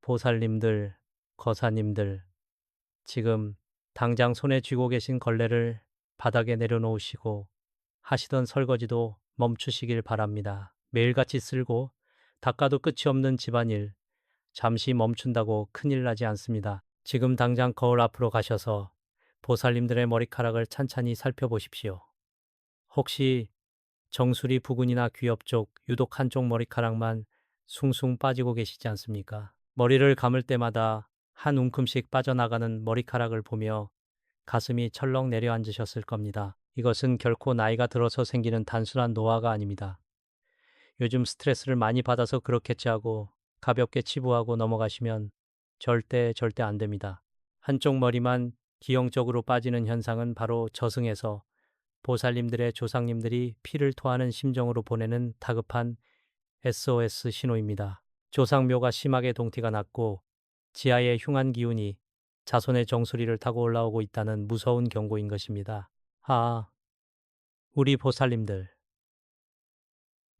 보살님들, 거사님들, 지금 당장 손에 쥐고 계신 걸레를 바닥에 내려놓으시고 하시던 설거지도 멈추시길 바랍니다. 매일같이 쓸고 닦아도 끝이 없는 집안일, 잠시 멈춘다고 큰일 나지 않습니다. 지금 당장 거울 앞으로 가셔서 보살님들의 머리카락을 찬찬히 살펴보십시오. 혹시 정수리 부근이나 귀 옆쪽 유독 한쪽 머리카락만 숭숭 빠지고 계시지 않습니까? 머리를 감을 때마다 한 움큼씩 빠져나가는 머리카락을 보며 가슴이 철렁 내려앉으셨을 겁니다. 이것은 결코 나이가 들어서 생기는 단순한 노화가 아닙니다. 요즘 스트레스를 많이 받아서 그렇겠지 하고 가볍게 치부하고 넘어가시면 절대 안 됩니다. 한쪽 머리만 기형적으로 빠지는 현상은 바로 저승에서 보살님들의 조상님들이 피를 토하는 심정으로 보내는 다급한 SOS 신호입니다. 조상묘가 심하게 동티가 났고 지하의 흉한 기운이 자손의 정수리를 타고 올라오고 있다는 무서운 경고인 것입니다. 아, 우리 보살님들.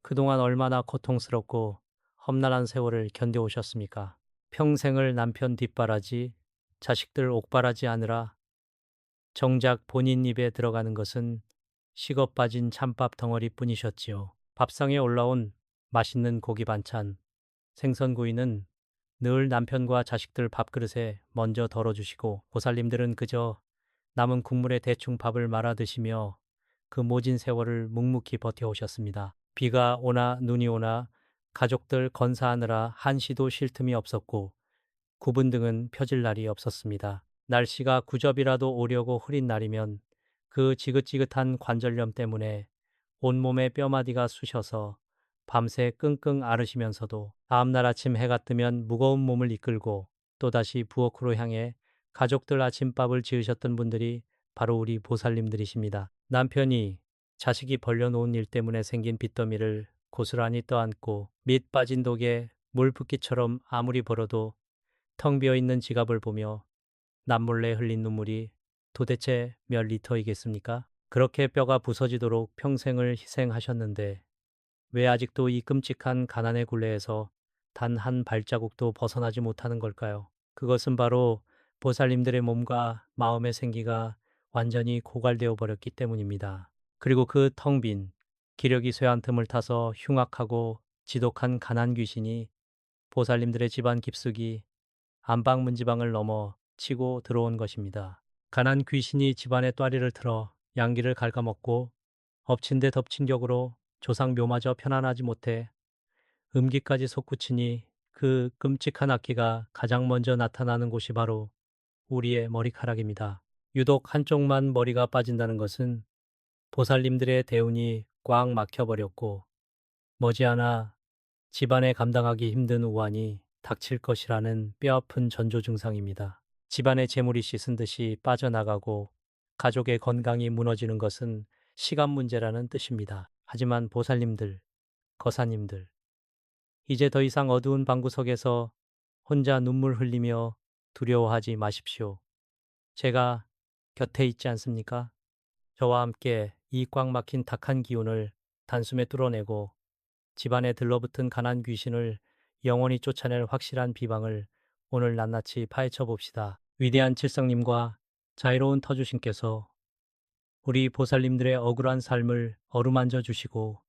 그동안 얼마나 고통스럽고 험난한 세월을 견뎌오셨습니까? 평생을 남편 뒷바라지, 자식들 옥바라지 하느라 정작 본인 입에 들어가는 것은 식어 빠진 찬밥 덩어리 뿐이셨지요. 밥상에 올라온 맛있는 고기 반찬, 생선구이는 늘 남편과 자식들 밥그릇에 먼저 덜어주시고 보살님들은 그저 남은 국물에 대충 밥을 말아 드시며 그 모진 세월을 묵묵히 버텨오셨습니다. 비가 오나 눈이 오나 가족들 건사하느라 한시도 쉴 틈이 없었고 구분 등은 펴질 날이 없었습니다. 날씨가 구접이라도 오려고 흐린 날이면 그 지긋지긋한 관절염 때문에 온몸에 뼈마디가 쑤셔서 밤새 끙끙 앓으시면서도 다음날 아침 해가 뜨면 무거운 몸을 이끌고 또다시 부엌으로 향해 가족들 아침밥을 지으셨던 분들이 바로 우리 보살님들이십니다. 남편이 자식이 벌려놓은 일 때문에 생긴 빚더미를 고스란히 떠안고 밑 빠진 독에 물 붓기처럼 아무리 벌어도 텅 비어있는 지갑을 보며 남몰래 흘린 눈물이 도대체 몇 리터이겠습니까? 그렇게 뼈가 부서지도록 평생을 희생하셨는데 왜 아직도 이 끔찍한 가난의 굴레에서 단 한 발자국도 벗어나지 못하는 걸까요? 그것은 바로 보살님들의 몸과 마음의 생기가 완전히 고갈되어 버렸기 때문입니다. 그리고 그 텅 빈 기력이 쇠한 틈을 타서 흉악하고 지독한 가난 귀신이 보살님들의 집안 깊숙이 안방 문지방을 넘어 치고 들어온 것입니다. 가난 귀신이 집안의 또아리를 틀어 양기를 갉아먹고 엎친 데 덮친 격으로 조상 묘마저 편안하지 못해 음기까지 솟구치니 그 끔찍한 악기가 가장 먼저 나타나는 곳이 바로 우리의 머리카락입니다. 유독 한쪽만 머리가 빠진다는 것은 보살님들의 대운이 꽉 막혀버렸고 머지않아 집안에 감당하기 힘든 우환이 닥칠 것이라는 뼈아픈 전조 증상입니다. 집안의 재물이 씻은 듯이 빠져나가고 가족의 건강이 무너지는 것은 시간 문제라는 뜻입니다. 하지만 보살님들, 거사님들, 이제 더 이상 어두운 방구석에서 혼자 눈물 흘리며 두려워하지 마십시오. 제가 곁에 있지 않습니까? 저와 함께 이 꽉 막힌 탁한 기운을 단숨에 뚫어내고 집안에 들러붙은 가난 귀신을 영원히 쫓아낼 확실한 비방을 오늘 낱낱이 파헤쳐 봅시다. 위대한 칠성님과 자애로운 터주신께서 우리 보살님들의 억울한 삶을 어루만져 주시고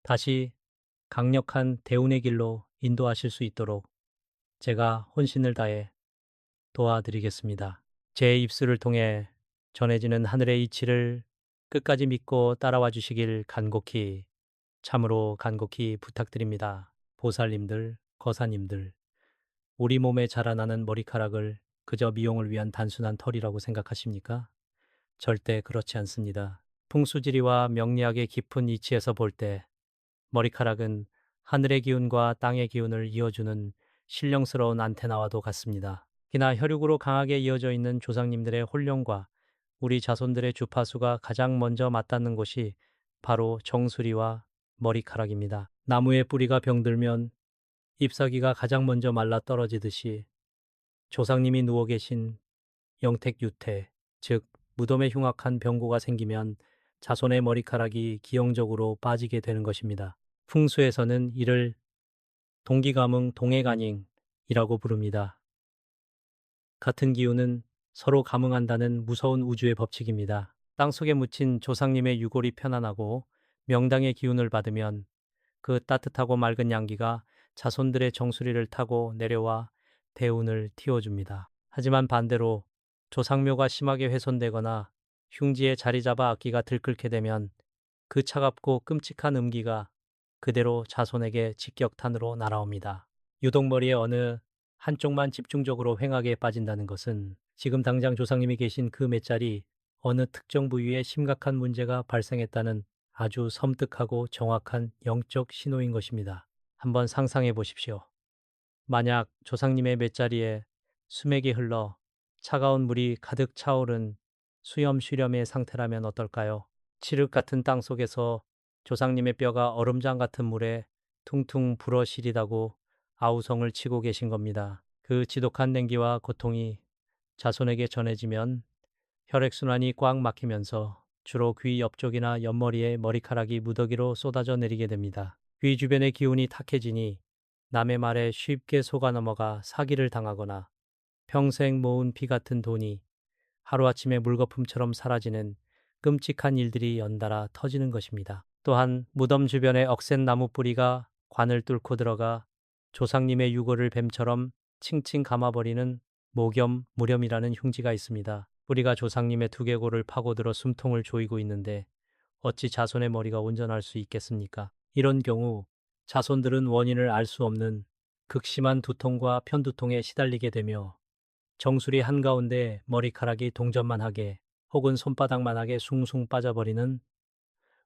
다시 강력한 대운의 길로 인도하실 수 있도록 제가 혼신을 다해 도와드리겠습니다. 제 입술을 통해 전해지는 하늘의 이치를 끝까지 믿고 따라와 주시길 간곡히 참으로 간곡히 부탁드립니다. 보살님들, 거사님들, 우리 몸에 자라나는 머리카락을 그저 미용을 위한 단순한 털이라고 생각하십니까? 절대 그렇지 않습니다. 풍수지리와 명리학의 깊은 이치에서 볼 때 머리카락은 하늘의 기운과 땅의 기운을 이어주는 신령스러운 안테나와도 같습니다. 특히나 혈육으로 강하게 이어져 있는 조상님들의 혼령과 우리 자손들의 주파수가 가장 먼저 맞닿는 곳이 바로 정수리와 머리카락입니다. 나무의 뿌리가 병들면 잎사귀가 가장 먼저 말라 떨어지듯이 조상님이 누워 계신 영택유태, 즉 무덤에 흉악한 병고가 생기면 자손의 머리카락이 기형적으로 빠지게 되는 것입니다. 풍수에서는 이를 동기가문 동해간잉, 부릅니다. 같은 기운은 서로 감응한다는 무서운 우주의 법칙입니다. 땅속에 묻힌 조상님의 유골이 편안하고 명당의 기운을 받으면 그 따뜻하고 맑은 양기가 자손들의 정수리를 타고 내려와 대운을 틔워줍니다. 하지만 반대로 조상묘가 심하게 훼손되거나 흉지에 자리 잡아 악기가 들끓게 되면 그 차갑고 끔찍한 음기가 그대로 자손에게 직격탄으로 날아옵니다. 유독 머리에 어느 한쪽만 집중적으로 횡하게 빠진다는 것은 지금 당장 조상님이 계신 그 맷자리 어느 특정 부위에 심각한 문제가 발생했다는 아주 섬뜩하고 정확한 영적 신호인 것입니다. 한번 상상해 보십시오. 만약 조상님의 맷자리에 수맥이 흘러 차가운 물이 가득 차오른 수염 쉬렴의 상태라면 어떨까요? 칠흑 같은 땅 속에서 조상님의 뼈가 얼음장 같은 물에 퉁퉁 불어 시리다고 아우성을 치고 계신 겁니다. 그 지독한 냉기와 고통이 자손에게 전해지면 혈액순환이 꽉 막히면서 주로 귀 옆쪽이나 옆머리에 머리카락이 무더기로 쏟아져 내리게 됩니다. 귀 주변의 기운이 탁해지니 남의 말에 쉽게 속아 넘어가 사기를 당하거나 평생 모은 피 같은 돈이 하루아침에 물거품처럼 사라지는 끔찍한 일들이 연달아 터지는 것입니다. 또한 무덤 주변에 억센 나무 뿌리가 관을 뚫고 들어가 조상님의 유골을 뱀처럼 칭칭 감아버리는 모겸, 무렴이라는 흉지가 있습니다. 뿌리가 조상님의 두개골을 파고들어 숨통을 조이고 있는데 어찌 자손의 머리가 온전할 수 있겠습니까? 이런 경우 자손들은 원인을 알 수 없는 극심한 두통과 편두통에 시달리게 되며 정수리 한가운데 머리카락이 동전만하게 혹은 손바닥만하게 숭숭 빠져버리는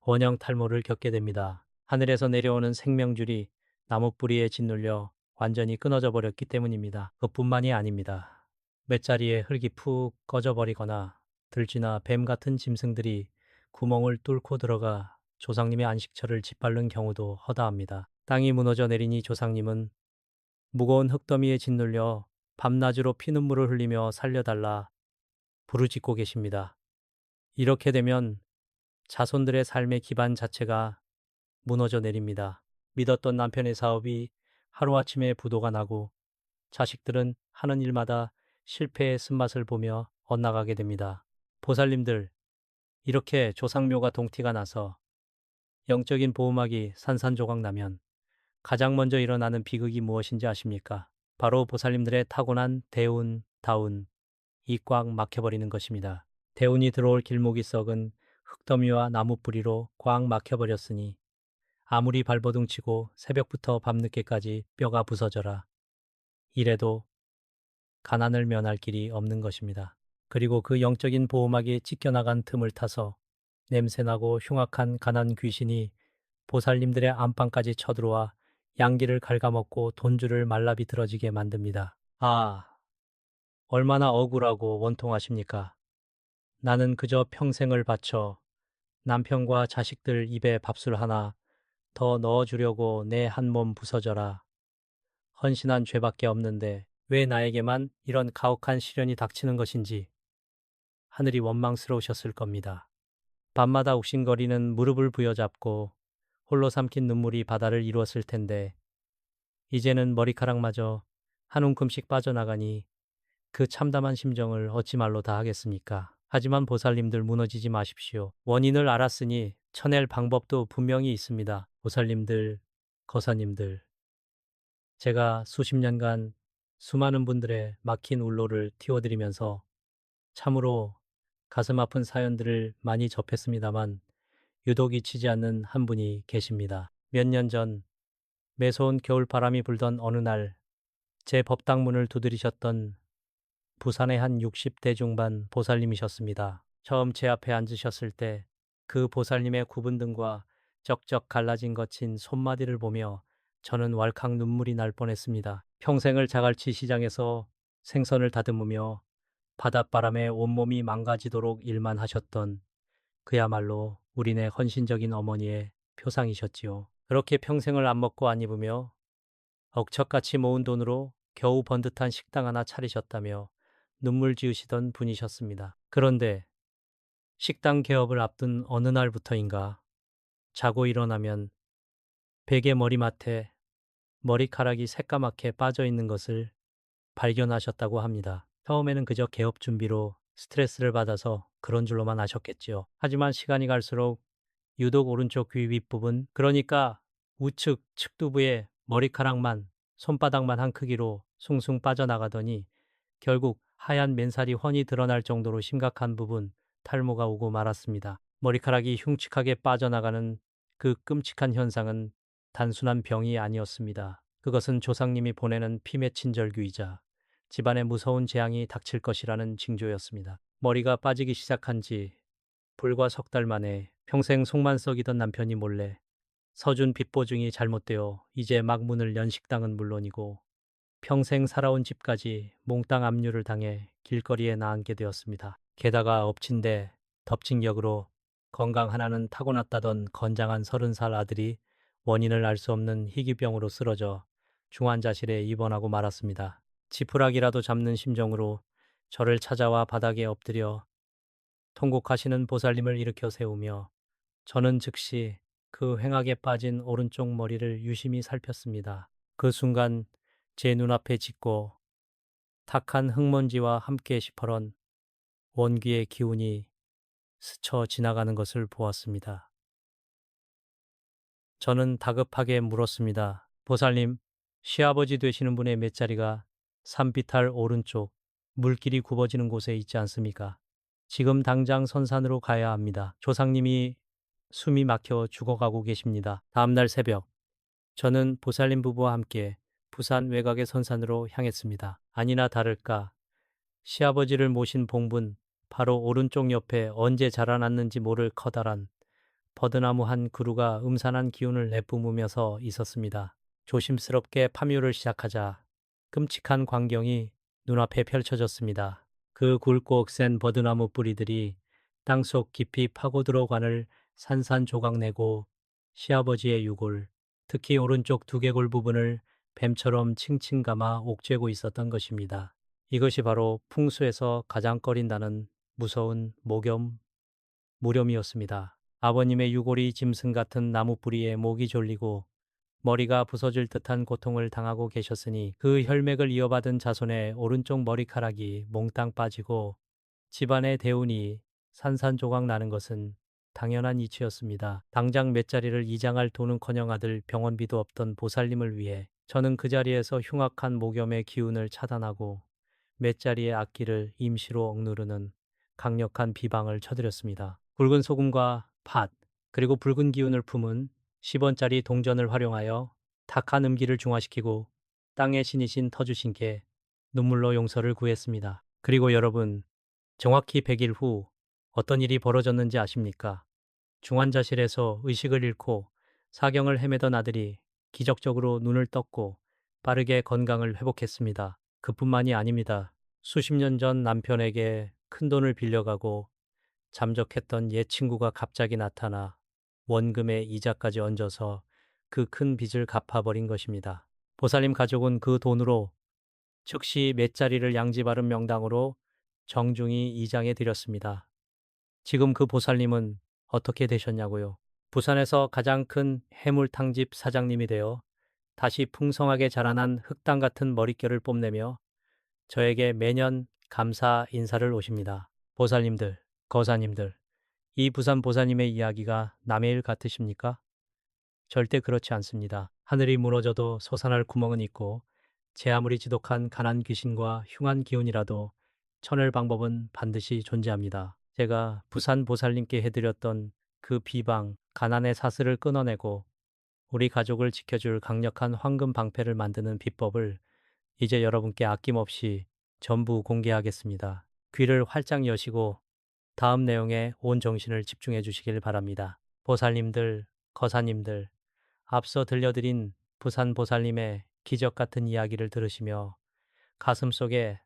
원형 탈모를 겪게 됩니다. 하늘에서 내려오는 생명줄이 나무 뿌리에 짓눌려 완전히 끊어져 버렸기 때문입니다. 그뿐만이 아닙니다. 맷자리에 흙이 푹 꺼져버리거나 들쥐나 뱀 같은 짐승들이 구멍을 뚫고 들어가 조상님의 안식처를 짓밟는 경우도 허다합니다. 땅이 무너져 내리니 조상님은 무거운 흙더미에 짓눌려 밤낮으로 피눈물을 흘리며 살려달라 부르짖고 계십니다. 이렇게 되면 자손들의 삶의 기반 자체가 무너져 내립니다. 믿었던 남편의 사업이 하루아침에 부도가 나고 자식들은 하는 일마다 실패의 쓴맛을 보며 엇나가게 됩니다. 보살님들, 이렇게 조상묘가 동티가 나서 영적인 보호막이 산산조각 나면 가장 먼저 일어나는 비극이 무엇인지 아십니까? 바로 보살님들의 타고난 대운, 다운, 이 꽉 막혀버리는 것입니다. 대운이 들어올 길목이 썩은 흙더미와 나무 뿌리로 꽉 막혀버렸으니 아무리 발버둥치고 새벽부터 밤늦게까지 뼈가 부서져라. 이래도 가난을 면할 길이 없는 것입니다. 그리고 그 영적인 보호막이 찢겨나간 틈을 타서 냄새나고 흉악한 가난 귀신이 보살님들의 안방까지 쳐들어와 양기를 갉아먹고 돈줄을 말라비틀어지게 만듭니다. 아, 얼마나 억울하고 원통하십니까? 나는 그저 평생을 바쳐 남편과 자식들 입에 밥술 하나 더 넣어주려고 내 한 몸 부서져라. 헌신한 죄밖에 없는데 왜 나에게만 이런 가혹한 시련이 닥치는 것인지 하늘이 원망스러우셨을 겁니다. 밤마다 욱신거리는 무릎을 부여잡고 홀로 삼킨 눈물이 바다를 이루었을 텐데 이제는 머리카락마저 한 움큼씩 빠져나가니 그 참담한 심정을 어찌 말로 다 하겠습니까? 하지만 보살님들 무너지지 마십시오. 원인을 알았으니 쳐낼 방법도 분명히 있습니다. 보살님들, 거사님들, 제가 수십 년간 수많은 분들의 막힌 울로를 틔워드리면서 참으로 가슴 아픈 사연들을 많이 접했습니다만 유독 잊히지 않는 한 분이 계십니다. 몇 년 전 매서운 겨울바람이 불던 어느 날 제 법당문을 두드리셨던 부산의 한 60대 중반 보살님이셨습니다. 처음 제 앞에 앉으셨을 때 그 보살님의 굽은 등과 쩍쩍 갈라진 거친 손마디를 보며 저는 왈칵 눈물이 날 뻔했습니다. 평생을 자갈치 시장에서 생선을 다듬으며 바닷바람에 온몸이 망가지도록 일만 하셨던 그야말로 우리네 헌신적인 어머니의 표상이셨지요. 그렇게 평생을 안 먹고 안 입으며 억척같이 모은 돈으로 겨우 번듯한 식당 하나 차리셨다며 눈물 지으시던 분이셨습니다. 그런데 식당 개업을 앞둔 어느 날부터인가 자고 일어나면 베개 머리맡에 머리카락이 새까맣게 빠져 있는 것을 발견하셨다고 합니다. 처음에는 그저 개업 준비로 스트레스를 받아서 그런 줄로만 아셨겠지요. 하지만 시간이 갈수록 유독 오른쪽 귀 윗부분, 그러니까 우측 측두부의 머리카락만 손바닥만 한 크기로 숭숭 빠져나가더니 결국 하얀 맨살이 훤히 드러날 정도로 심각한 부분 탈모가 오고 말았습니다. 머리카락이 흉측하게 빠져나가는 그 끔찍한 현상은 단순한 병이 아니었습니다. 그것은 조상님이 보내는 피 맺힌 절규이자 집안에 무서운 재앙이 닥칠 것이라는 징조였습니다. 머리가 빠지기 시작한 지 불과 석 달 만에 평생 속만 썩이던 남편이 몰래 서준 빚보증이 잘못되어 이제 막 문을 연 식당은 물론이고 평생 살아온 집까지 몽땅 압류를 당해 길거리에 나앉게 되었습니다. 게다가 엎친 데 덮친 격으로 건강 하나는 타고났다던 건장한 30살 아들이 원인을 알 수 없는 희귀병으로 쓰러져 중환자실에 입원하고 말았습니다. 지푸라기라도 잡는 심정으로 저를 찾아와 바닥에 엎드려 통곡하시는 보살님을 일으켜 세우며 저는 즉시 그 횡하게 빠진 오른쪽 머리를 유심히 살폈습니다. 그 순간 제 눈앞에 짙고 탁한 흙먼지와 함께 시퍼런 원귀의 기운이 스쳐 지나가는 것을 보았습니다. 저는 다급하게 물었습니다. 보살님, 시아버지 되시는 분의 맷자리가 산비탈 오른쪽 물길이 굽어지는 곳에 있지 않습니까? 지금 당장 선산으로 가야 합니다. 조상님이 숨이 막혀 죽어가고 계십니다. 다음날 새벽, 저는 보살님 부부와 함께 부산 외곽의 선산으로 향했습니다. 아니나 다를까 시아버지를 모신 봉분 바로 오른쪽 옆에 언제 자라났는지 모를 커다란 버드나무 한 그루가 음산한 기운을 내뿜으며 서 있었습니다. 조심스럽게 파묘를 시작하자 끔찍한 광경이 눈앞에 펼쳐졌습니다. 그 굵고 센 버드나무 뿌리들이 땅속 깊이 파고들어 관을 산산조각 내고 시아버지의 유골, 특히 오른쪽 두개골 부분을 뱀처럼 칭칭 감아 옥죄고 있었던 것입니다. 이것이 바로 풍수에서 가장 꺼린다는 무서운 목염, 무렴이었습니다. 아버님의 유골이 짐승 같은 나무 뿌리에 목이 졸리고 머리가 부서질 듯한 고통을 당하고 계셨으니 그 혈맥을 이어받은 자손의 오른쪽 머리카락이 몽땅 빠지고 집안의 대운이 산산조각 나는 것은 당연한 이치였습니다. 당장 몇 자리를 이장할 돈은커녕 아들 병원비도 없던 보살님을 위해 저는 그 자리에서 흉악한 목염의 기운을 차단하고 몇 자리의 악기를 임시로 억누르는 강력한 비방을 쳐드렸습니다. 굵은 소금과 팥, 그리고 붉은 기운을 품은 10원짜리 동전을 활용하여 탁한 음기를 중화시키고 땅의 신이신 터주신께 눈물로 용서를 구했습니다. 그리고 여러분, 정확히 100일 후 어떤 일이 벌어졌는지 아십니까? 중환자실에서 의식을 잃고 사경을 헤매던 아들이 기적적으로 눈을 떴고 빠르게 건강을 회복했습니다. 그뿐만이 아닙니다. 수십 년 전 남편에게 큰돈을 빌려가고 잠적했던 옛 친구가 갑자기 나타나 원금에 이자까지 얹어서 그 큰 빚을 갚아버린 것입니다. 보살님 가족은 그 돈으로 즉시 몇 자리를 양지 바른 명당으로 정중히 이장해 드렸습니다. 지금 그 보살님은 어떻게 되셨냐고요? 부산에서 가장 큰 해물탕집 사장님이 되어 다시 풍성하게 자라난 흑당 같은 머릿결을 뽐내며 저에게 매년 감사 인사를 오십니다. 보살님들, 거사님들, 이 부산 보살님의 이야기가 남의 일 같으십니까? 절대 그렇지 않습니다. 하늘이 무너져도 솟아날 구멍은 있고 제 아무리 지독한 가난 귀신과 흉한 기운이라도 쳐낼 방법은 반드시 존재합니다. 제가 부산 보살님께 해드렸던 그 비방, 가난의 사슬을 끊어내고 우리 가족을 지켜줄 강력한 황금 방패를 만드는 비법을 이제 여러분께 아낌없이 전부 공개하겠습니다. 귀를 활짝 여시고 다음 내용에 온 정신을 집중해 주시길 바랍니다. 보살님들, 거사님들, 앞서 들려드린 부산 보살님의 기적 같은 이야기를 들으시며 가슴속에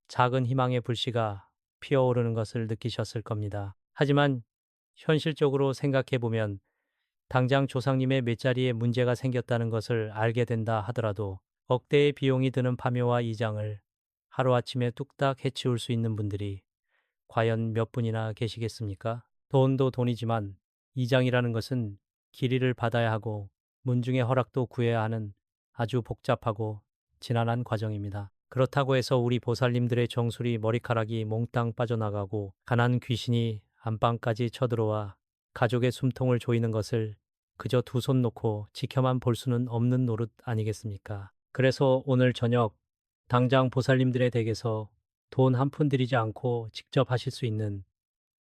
작은 희망의 불씨가 피어오르는 것을 느끼셨을 겁니다. 하지만 현실적으로 생각해 보면 당장 조상님의 맷자리에 문제가 생겼다는 것을 알게 된다 하더라도 억대의 비용이 드는 파묘와 이장을 하루아침에 뚝딱 해치울 수 있는 분들이 과연 몇 분이나 계시겠습니까? 돈도 돈이지만 이장이라는 것은 길이를 받아야 하고 문중의 허락도 구해야 하는 아주 복잡하고 지난한 과정입니다. 그렇다고 해서 우리 보살님들의 정수리 머리카락이 몽땅 빠져나가고 가난 귀신이 안방까지 쳐들어와 가족의 숨통을 조이는 것을 그저 두 손 놓고 지켜만 볼 수는 없는 노릇 아니겠습니까? 그래서 오늘 저녁 당장 보살님들의 댁에서 돈 한 푼 들이지 않고 직접 하실 수 있는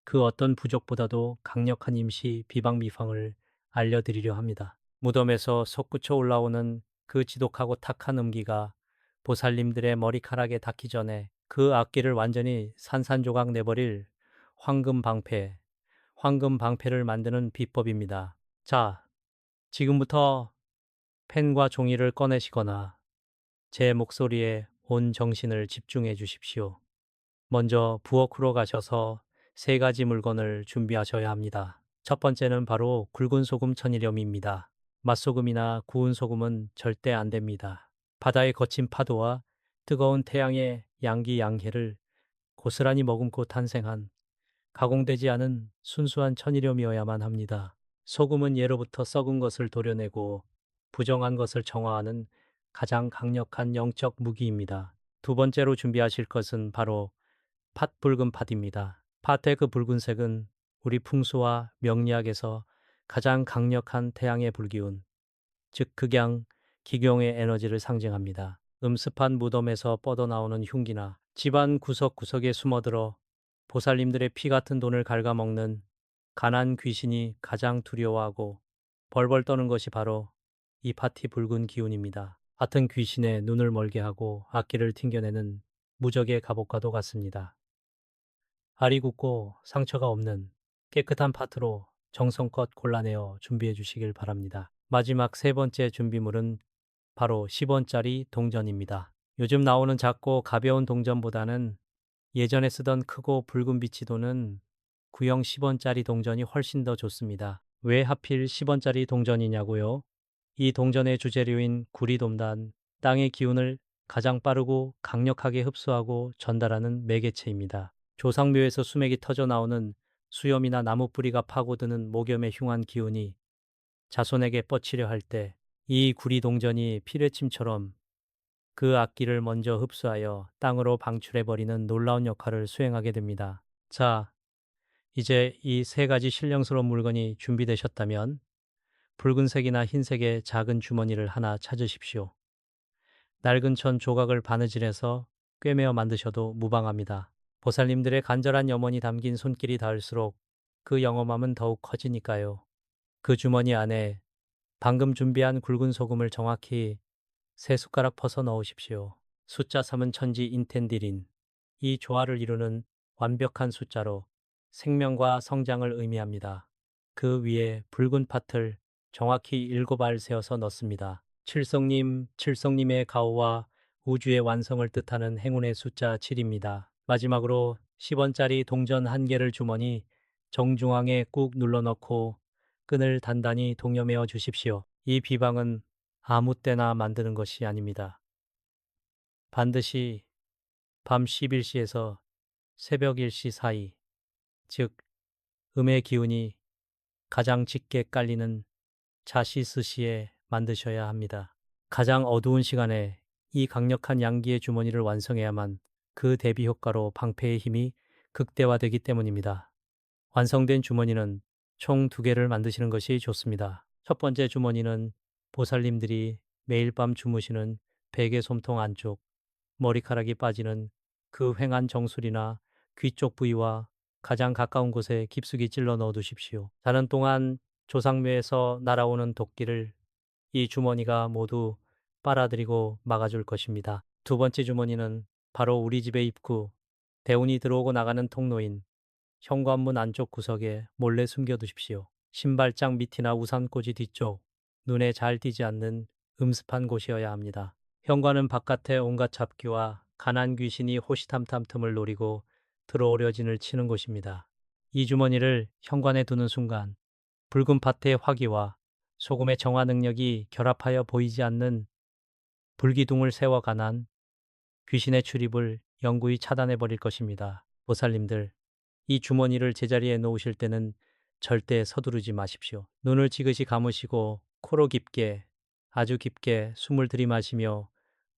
그 어떤 부족보다도 강력한 임시 비방미방을 알려드리려 합니다. 무덤에서 솟구쳐 올라오는 그 지독하고 탁한 음기가 보살님들의 머리카락에 닿기 전에 그 악기를 완전히 산산조각 내버릴 황금 방패를 만드는 비법입니다. 자, 지금부터 펜과 종이를 꺼내시거나 제 목소리에 온 정신을 집중해 주십시오. 먼저 부엌으로 가셔서 세 가지 물건을 준비하셔야 합니다. 첫 번째는 바로 굵은 소금 1000g입니다. 맛소금이나 구운 소금은 절대 안 됩니다. 바다의 거친 파도와 뜨거운 태양의 양기양해를 고스란히 머금고 탄생한 가공되지 않은 순수한 천일염이어야만 합니다. 소금은 예로부터 썩은 것을 도려내고 부정한 것을 정화하는 가장 강력한 영적 무기입니다. 두 번째로 준비하실 것은 바로 붉은 팥입니다. 팥의 그 붉은색은 우리 풍수와 명리학에서 가장 강력한 태양의 불기운, 즉 극양, 기경의 에너지를 상징합니다. 음습한 무덤에서 뻗어나오는 흉기나 집안 구석구석에 숨어들어 보살님들의 피 같은 돈을 갉아먹는 가난 귀신이 가장 두려워하고 벌벌 떠는 것이 바로 이 팥이 붉은 기운입니다. 같은 귀신의 눈을 멀게 하고 악기를 튕겨내는 무적의 갑옷과도 같습니다. 알이 굳고 상처가 없는 깨끗한 팥으로 정성껏 골라내어 준비해 주시길 바랍니다. 마지막 세 번째 준비물은 바로 10원짜리 동전입니다. 요즘 나오는 작고 가벼운 동전보다는 예전에 쓰던 크고 붉은 빛이 도는 구형 10원짜리 동전이 훨씬 더 좋습니다. 왜 하필 10원짜리 동전이냐고요? 이 동전의 주재료인 구리돔단, 땅의 기운을 가장 빠르고 강력하게 흡수하고 전달하는 매개체입니다. 조상묘에서 수맥이 터져 나오는 수염이나 나무 뿌리가 파고드는 목염의 흉한 기운이 자손에게 뻗치려 할 때 이 구리동전이 피뢰침처럼 그 악기를 먼저 흡수하여 땅으로 방출해버리는 놀라운 역할을 수행하게 됩니다. 자, 이제 이 세 가지 신령스러운 물건이 준비되셨다면 붉은색이나 흰색의 작은 주머니를 하나 찾으십시오. 낡은 천 조각을 바느질해서 꿰매어 만드셔도 무방합니다. 보살님들의 간절한 염원이 담긴 손길이 닿을수록 그 영험함은 더욱 커지니까요. 그 주머니 안에 방금 준비한 굵은 소금을 정확히 3숟가락 퍼서 넣으십시오. 숫자 3은 천지 인텐디린. 이 조화를 이루는 완벽한 숫자로 생명과 성장을 의미합니다. 그 위에 붉은 팥을 정확히 7알 세어서 넣습니다. 칠성님의 가호와 우주의 완성을 뜻하는 행운의 숫자 7입니다. 마지막으로 10원짜리 동전 한 개를 주머니 정중앙에 꾹 눌러 넣고 끈을 단단히 동여매어 주십시오. 이 비방은 아무 때나 만드는 것이 아닙니다. 반드시 밤 11시에서 새벽 1시 사이, 즉 음의 기운이 가장 짙게 깔리는 자시스시에 만드셔야 합니다. 가장 어두운 시간에 이 강력한 양기의 주머니를 완성해야만 그 대비 효과로 방패의 힘이 극대화되기 때문입니다. 완성된 주머니는 총 2개를 만드시는 것이 좋습니다. 첫 번째 주머니는 보살님들이 매일 밤 주무시는 베개 솜통 안쪽 머리카락이 빠지는 그 횡한 정수리나 귀 쪽 부위와 가장 가까운 곳에 깊숙이 찔러 넣어 두십시오. 자는 동안 조상묘에서 날아오는 도끼를 이 주머니가 모두 빨아들이고 막아줄 것입니다. 두 번째 주머니는 바로 우리 집의 입구, 대운이 들어오고 나가는 통로인 현관문 안쪽 구석에 몰래 숨겨두십시오. 신발장 밑이나 우산꽂이 뒤쪽, 눈에 잘 띄지 않는 음습한 곳이어야 합니다. 현관은 바깥의 온갖 잡귀와 가난 귀신이 호시탐탐 틈을 노리고 들어오려 진을 치는 곳입니다. 이 주머니를 현관에 두는 순간 붉은 팥의 화기와 소금의 정화 능력이 결합하여 보이지 않는 불기둥을 세워 가난 귀신의 출입을 영구히 차단해 버릴 것입니다. 보살님들, 이 주머니를 제자리에 놓으실 때는 절대 서두르지 마십시오. 눈을 지그시 감으시고 코로 깊게 아주 깊게 숨을 들이마시며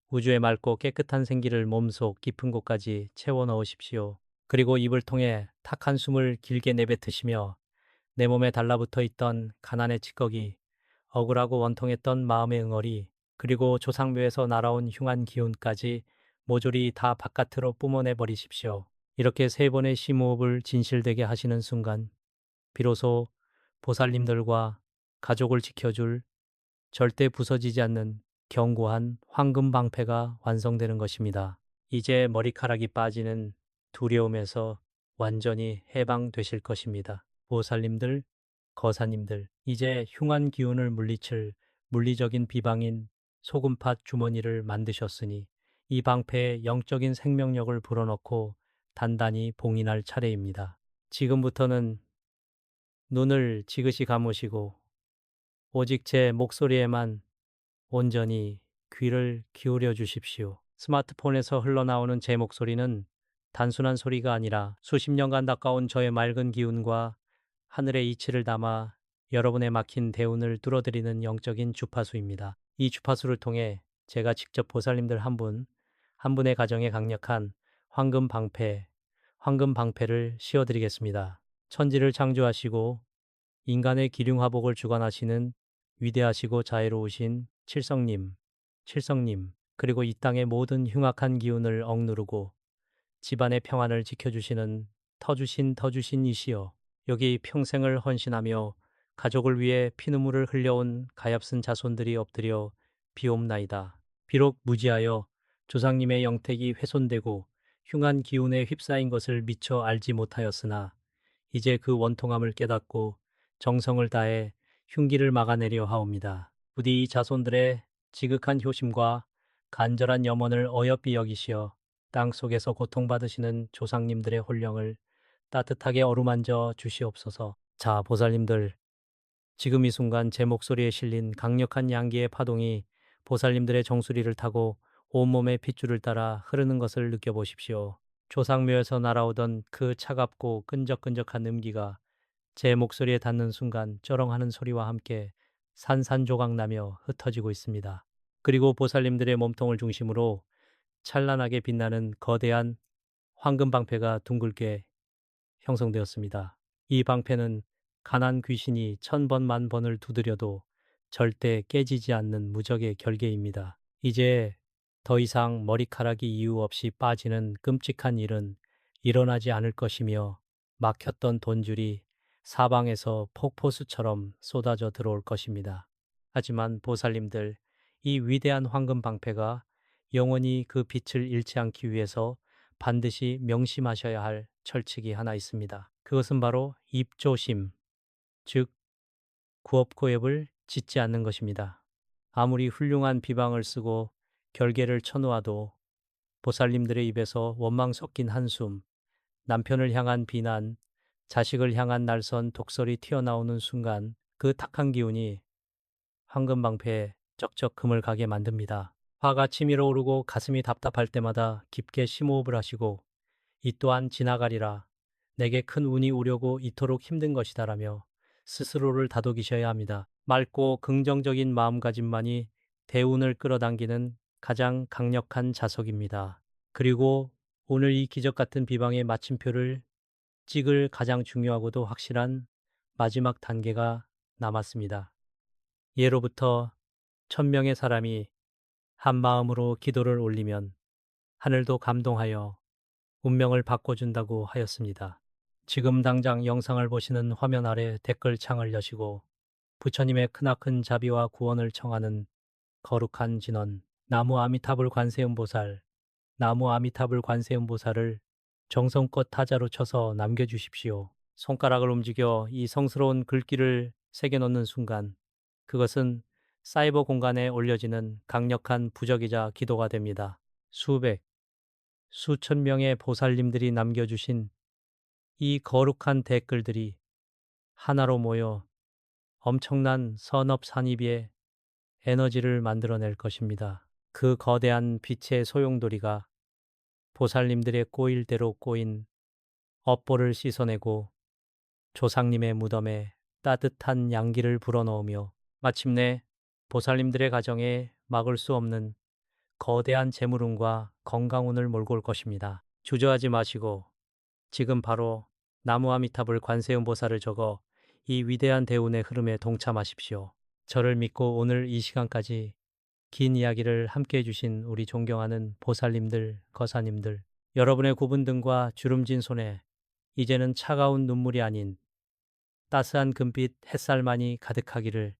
우주의 맑고 깨끗한 생기를 몸속 깊은 곳까지 채워 넣으십시오. 그리고 입을 통해 탁한 숨을 길게 내뱉으시며 내 몸에 달라붙어 있던 가난의 찌꺼기, 억울하고 원통했던 마음의 응어리, 그리고 조상묘에서 날아온 흉한 기운까지 모조리 다 바깥으로 뿜어내 버리십시오. 이렇게 세 번의 심호흡을 진실되게 하시는 순간 비로소 보살님들과 가족을 지켜줄 절대 부서지지 않는 견고한 황금 방패가 완성되는 것입니다. 이제 머리카락이 빠지는 두려움에서 완전히 해방되실 것입니다. 보살님들, 거사님들, 이제 흉한 기운을 물리칠 물리적인 비방인 소금팥 주머니를 만드셨으니 이 방패에 영적인 생명력을 불어넣고 단단히 봉인할 차례입니다. 지금부터는 눈을 지그시 감으시고 오직 제 목소리에만 온전히 귀를 기울여 주십시오. 스마트폰에서 흘러나오는 제 목소리는 단순한 소리가 아니라 수십 년간 닦아온 저의 맑은 기운과 하늘의 이치를 담아 여러분의 막힌 대운을 뚫어드리는 영적인 주파수입니다. 이 주파수를 통해 제가 직접 보살님들 한 분, 한 분의 가정에 강력한 황금 방패를 씌워드리겠습니다. 천지를 창조하시고 인간의 기륭화복을 주관하시는 위대하시고 자애로우신 칠성님, 그리고 이 땅의 모든 흉악한 기운을 억누르고 집안의 평안을 지켜주시는 터주신 여기 평생을 헌신하며 가족을 위해 피눈물을 흘려온 가엾은 자손들이 엎드려 비옵나이다. 비록 무지하여 조상님의 영택이 훼손되고 흉한 기운에 휩싸인 것을 미처 알지 못하였으나 이제 그 원통함을 깨닫고 정성을 다해 흉기를 막아내려 하옵니다. 부디 이 자손들의 지극한 효심과 간절한 염원을 어여삐 여기시어 땅 속에서 고통받으시는 조상님들의 혼령을 따뜻하게 어루만져 주시옵소서. 자, 보살님들, 지금 이 순간 제 목소리에 실린 강력한 양기의 파동이 보살님들의 정수리를 타고 온몸의 핏줄을 따라 흐르는 것을 느껴보십시오. 조상묘에서 날아오던 그 차갑고 끈적끈적한 음기가 제 목소리에 닿는 순간 쩌렁하는 소리와 함께 산산조각 나며 흩어지고 있습니다. 그리고 보살님들의 몸통을 중심으로 찬란하게 빛나는 거대한 황금 방패가 둥글게 형성되었습니다. 이 방패는 가난 귀신이 천번 만번을 두드려도 절대 깨지지 않는 무적의 결계입니다. 이제 더 이상 머리카락이 이유 없이 빠지는 끔찍한 일은 일어나지 않을 것이며 막혔던 돈줄이 사방에서 폭포수처럼 쏟아져 들어올 것입니다. 하지만 보살님들, 이 위대한 황금 방패가 영원히 그 빛을 잃지 않기 위해서 반드시 명심하셔야 할 철칙이 하나 있습니다. 그것은 바로 입조심, 즉 구업고엽을 짓지 않는 것입니다. 아무리 훌륭한 비방을 쓰고 결계를 쳐놓아도 보살님들의 입에서 원망 섞인 한숨, 남편을 향한 비난, 자식을 향한 날선 독설이 튀어나오는 순간 그 탁한 기운이 황금방패에 쩍쩍 금을 가게 만듭니다. 화가 치밀어 오르고 가슴이 답답할 때마다 깊게 심호흡을 하시고 이 또한 지나가리라. 내게 큰 운이 오려고 이토록 힘든 것이다라며 스스로를 다독이셔야 합니다. 맑고 긍정적인 마음가짐만이 대운을 끌어당기는 가장 강력한 자석입니다. 그리고 오늘 이 기적 같은 비방의 마침표를 찍을 가장 중요하고도 확실한 마지막 단계가 남았습니다. 예로부터 1000명의 사람이 한 마음으로 기도를 올리면 하늘도 감동하여 운명을 바꿔준다고 하였습니다. 지금 당장 영상을 보시는 화면 아래 댓글창을 여시고 부처님의 크나큰 자비와 구원을 청하는 거룩한 진원 나무 아미타불 관세음보살, 나무 아미타불 관세음보살을 정성껏 타자로 쳐서 남겨주십시오. 손가락을 움직여 이 성스러운 글귀를 새겨넣는 순간 그것은 사이버 공간에 올려지는 강력한 부적이자 기도가 됩니다. 수백, 수천 명의 보살님들이 남겨주신 이 거룩한 댓글들이 하나로 모여 엄청난 선업산입의 에너지를 만들어낼 것입니다. 그 거대한 빛의 소용돌이가 보살님들의 꼬일 대로 꼬인 업보를 씻어내고 조상님의 무덤에 따뜻한 양기를 불어넣으며 마침내 보살님들의 가정에 막을 수 없는 거대한 재물운과 건강운을 몰고 올 것입니다. 주저하지 마시고 지금 바로 나무 아미타불 관세음 보살을 적어 이 위대한 대운의 흐름에 동참하십시오. 저를 믿고 오늘 이 시간까지 긴 이야기를 함께 해주신 우리 존경하는 보살님들, 거사님들, 여러분의 굽은 등과 주름진 손에 이제는 차가운 눈물이 아닌 따스한 금빛 햇살만이 가득하기를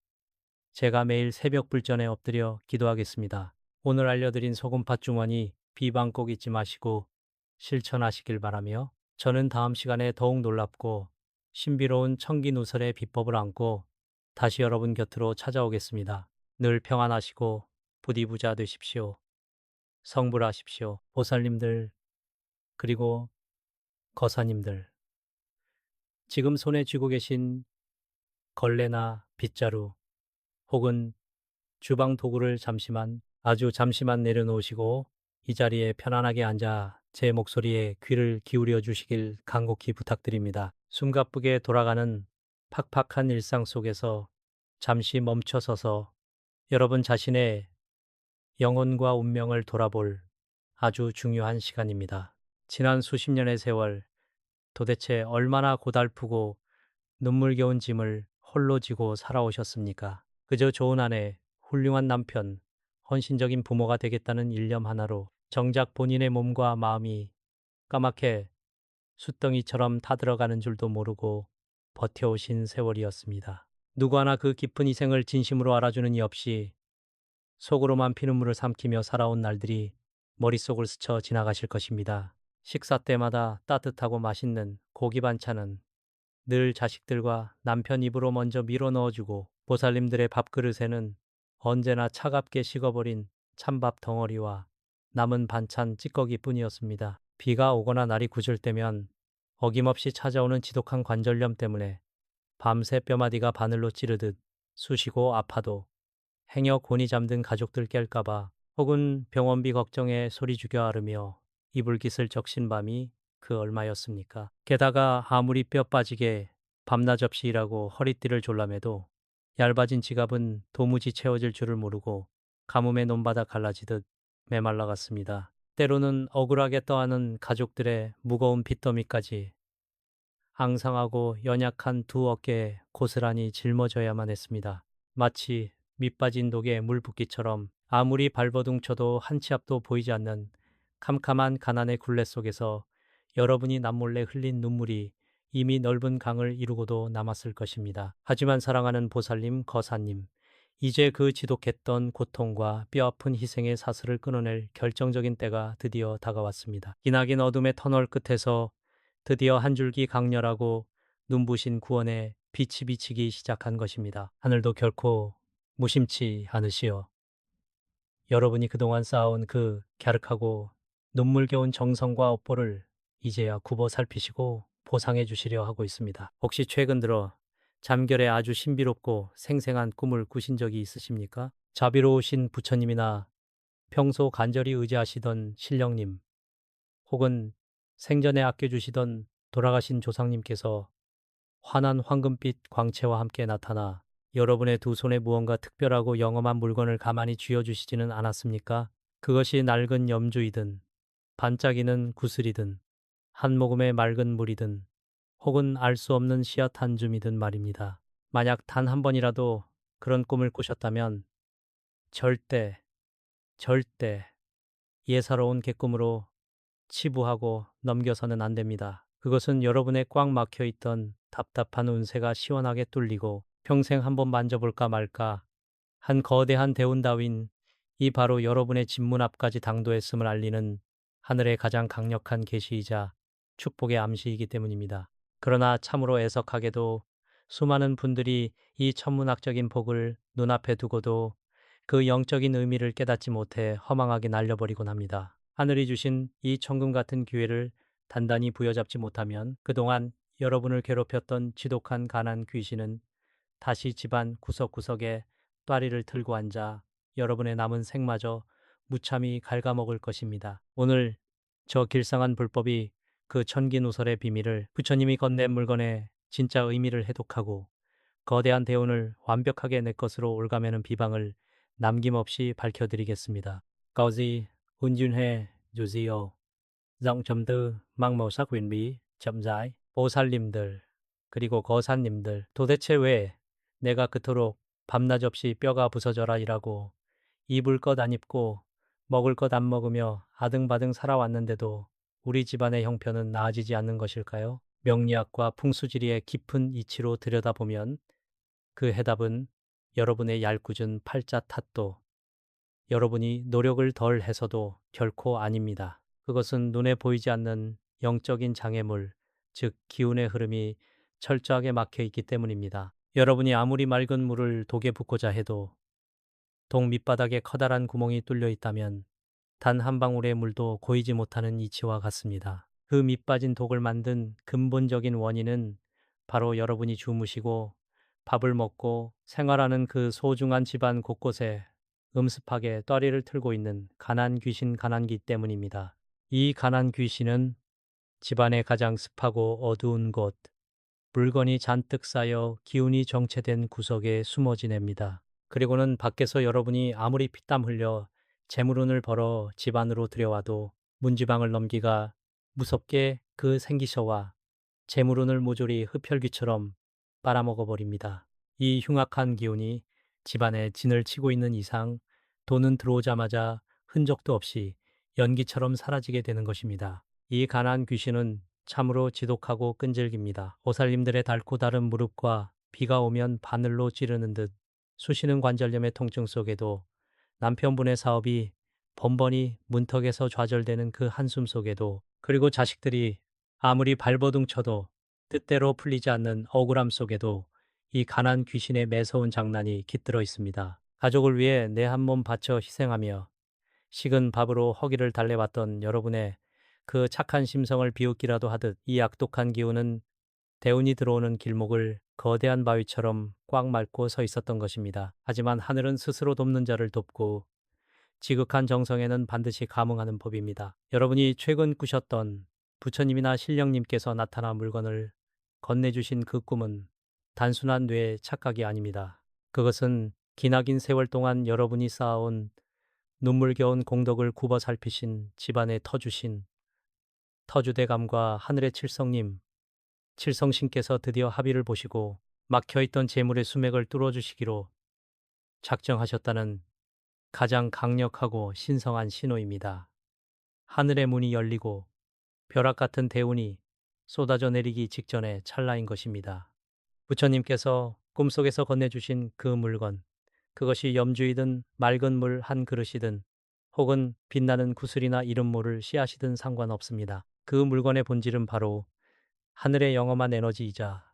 제가 매일 새벽 불전에 엎드려 기도하겠습니다. 오늘 알려드린 소금팥 주머니 비방 꼭 잊지 마시고 실천하시길 바라며 저는 다음 시간에 더욱 놀랍고 신비로운 청기누설의 비법을 안고 다시 여러분 곁으로 찾아오겠습니다. 늘 평안하시고 부디부자 되십시오. 성불하십시오. 보살님들 그리고 거사님들 지금 손에 쥐고 계신 걸레나 빗자루 혹은 주방 도구를 아주 잠시만 내려놓으시고 이 자리에 편안하게 앉아 제 목소리에 귀를 기울여 주시길 간곡히 부탁드립니다. 숨가쁘게 돌아가는 팍팍한 일상 속에서 잠시 멈춰서서 여러분 자신의 영혼과 운명을 돌아볼 아주 중요한 시간입니다. 지난 수십 년의 세월 도대체 얼마나 고달프고 눈물겨운 짐을 홀로 지고 살아오셨습니까? 그저 좋은 아내, 훌륭한 남편, 헌신적인 부모가 되겠다는 일념 하나로 정작 본인의 몸과 마음이 까맣게 숫덩이처럼 타들어가는 줄도 모르고 버텨오신 세월이었습니다. 누구 하나 그 깊은 희생을 진심으로 알아주는 이 없이 속으로만 피눈물을 삼키며 살아온 날들이 머릿속을 스쳐 지나가실 것입니다. 식사 때마다 따뜻하고 맛있는 고기 반찬은 늘 자식들과 남편 입으로 먼저 밀어 넣어주고 보살님들의 밥그릇에는 언제나 차갑게 식어버린 찬밥 덩어리와 남은 반찬 찌꺼기뿐이었습니다. 비가 오거나 날이 구질 때면 어김없이 찾아오는 지독한 관절염 때문에 밤새 뼈마디가 바늘로 찌르듯 쑤시고 아파도 행여 곤히 잠든 가족들 깰까봐 혹은 병원비 걱정에 소리 죽여 앓으며 이불깃을 적신 밤이 그 얼마였습니까? 게다가 아무리 뼈 빠지게 밤낮 없이 일하고 허리띠를 졸라매도 얇아진 지갑은 도무지 채워질 줄을 모르고 가뭄에 논바다 갈라지듯 메말라갔습니다. 때로는 억울하게 떠안은 가족들의 무거운 빚더미까지 앙상하고 연약한 두 어깨에 고스란히 짊어져야만 했습니다. 마치 밑빠진 독에 물 붓기처럼 아무리 발버둥쳐도 한 치 앞도 보이지 않는 캄캄한 가난의 굴레 속에서 여러분이 남몰래 흘린 눈물이 이미 넓은 강을 이루고도 남았을 것입니다. 하지만 사랑하는 보살님, 거사님, 이제 그 지독했던 고통과 뼈아픈 희생의 사슬을 끊어낼 결정적인 때가 드디어 다가왔습니다. 기나긴 어둠의 터널 끝에서 드디어 한 줄기 강렬하고 눈부신 구원의 빛이 비치기 시작한 것입니다. 하늘도 결코 무심치 않으시어 여러분이 그동안 쌓아온 그 갸륵하고 눈물겨운 정성과 업보를 이제야 굽어 살피시고 보상해 주시려 하고 있습니다. 혹시 최근 들어 잠결에 아주 신비롭고 생생한 꿈을 꾸신 적이 있으십니까? 자비로우신 부처님이나 평소 간절히 의지하시던 신령님, 혹은 생전에 아껴주시던 돌아가신 조상님께서 환한 황금빛 광채와 함께 나타나 여러분의 두 손에 무언가 특별하고 영험한 물건을 가만히 쥐어주시지는 않았습니까? 그것이 낡은 염주이든 반짝이는 구슬이든 한 모금의 맑은 물이든 혹은 알 수 없는 씨앗 한 줌이든 말입니다. 만약 단 한 번이라도 그런 꿈을 꾸셨다면 절대, 절대 예사로운 객꿈으로 치부하고 넘겨서는 안 됩니다. 그것은 여러분의 꽉 막혀 있던 답답한 운세가 시원하게 뚫리고 평생 한번 만져볼까 말까 한 거대한 대운 따윈 이 바로 여러분의 집문 앞까지 당도했음을 알리는 하늘의 가장 강력한 계시이자 축복의 암시이기 때문입니다. 그러나 참으로 애석하게도 수많은 분들이 이 천문학적인 복을 눈앞에 두고도 그 영적인 의미를 깨닫지 못해 허망하게 날려버리곤 합니다. 하늘이 주신 이 천금 같은 기회를 단단히 부여잡지 못하면 그동안 여러분을 괴롭혔던 지독한 가난 귀신은 다시 집안 구석구석에 또아리를 틀고 앉아 여러분의 남은 생마저 무참히 갉아먹을 것입니다. 오늘 저 길상한 불법이 그 천기누설의 비밀을 부처님이 건넨 물건의 진짜 의미를 해독하고 거대한 대운을 완벽하게 내 것으로 올가매는 비방을 남김없이 밝혀드리겠습니다. Cozy, 운준해 주세요. giọng trầm tư, mang màu sắc huyền bí, chậm rãi. 보살님들, 그리고 거사님들, 도대체 왜 내가 그토록 밤낮 없이 뼈가 부서져라 일하고 입을 것 안 입고 먹을 것 안 먹으며 아등바등 살아왔는데도 우리 집안의 형편은 나아지지 않는 것일까요? 명리학과 풍수지리의 깊은 이치로 들여다보면 그 해답은 여러분의 얄궂은 팔자 탓도 여러분이 노력을 덜 해서도 결코 아닙니다. 그것은 눈에 보이지 않는 영적인 장애물, 즉 기운의 흐름이 철저하게 막혀 있기 때문입니다. 여러분이 아무리 맑은 물을 독에 붓고자 해도 독 밑바닥에 커다란 구멍이 뚫려 있다면 단 한 방울의 물도 고이지 못하는 이치와 같습니다. 그 밑빠진 독을 만든 근본적인 원인은 바로 여러분이 주무시고 밥을 먹고 생활하는 그 소중한 집안 곳곳에 음습하게 떠리를 틀고 있는 가난 귀신 가난기 때문입니다. 이 가난 귀신은 집안의 가장 습하고 어두운 곳, 물건이 잔뜩 쌓여 기운이 정체된 구석에 숨어 지냅니다. 그리고는 밖에서 여러분이 아무리 피땀 흘려 재물운을 벌어 집 안으로 들여와도 문지방을 넘기가 무섭게 그 생기셔와 재물운을 모조리 흡혈귀처럼 빨아먹어 버립니다. 이 흉악한 기운이 집안에 진을 치고 있는 이상 돈은 들어오자마자 흔적도 없이 연기처럼 사라지게 되는 것입니다. 이 가난 귀신은 참으로 지독하고 끈질깁니다. 보살님들의 달고 다른 무릎과 비가 오면 바늘로 찌르는 듯 쑤시는 관절염의 통증 속에도 남편분의 사업이 번번이 문턱에서 좌절되는 그 한숨 속에도 그리고 자식들이 아무리 발버둥 쳐도 뜻대로 풀리지 않는 억울함 속에도 이 가난 귀신의 매서운 장난이 깃들어 있습니다. 가족을 위해 내 한 몸 바쳐 희생하며 식은 밥으로 허기를 달래왔던 여러분의 그 착한 심성을 비웃기라도 하듯 이 악독한 기운은 대운이 들어오는 길목을 거대한 바위처럼 꽉 막고 서 있었던 것입니다. 하지만 하늘은 스스로 돕는 자를 돕고 지극한 정성에는 반드시 감응하는 법입니다. 여러분이 최근 꾸셨던 부처님이나 신령님께서 나타나 물건을 건네주신 그 꿈은 단순한 뇌의 착각이 아닙니다. 그것은 기나긴 세월 동안 여러분이 쌓아온 눈물겨운 공덕을 굽어 살피신 집안에 터주신 터주대감과 하늘의 칠성님, 칠성신께서 드디어 합의를 보시고 막혀있던 재물의 수맥을 뚫어주시기로 작정하셨다는 가장 강력하고 신성한 신호입니다. 하늘의 문이 열리고 벼락 같은 대운이 쏟아져 내리기 직전의 찰나인 것입니다. 부처님께서 꿈속에서 건네주신 그 물건, 그것이 염주이든 맑은 물 한 그릇이든 혹은 빛나는 구슬이나 이름 모를 씨앗이든 상관없습니다. 그 물건의 본질은 바로 하늘의 영험한 에너지이자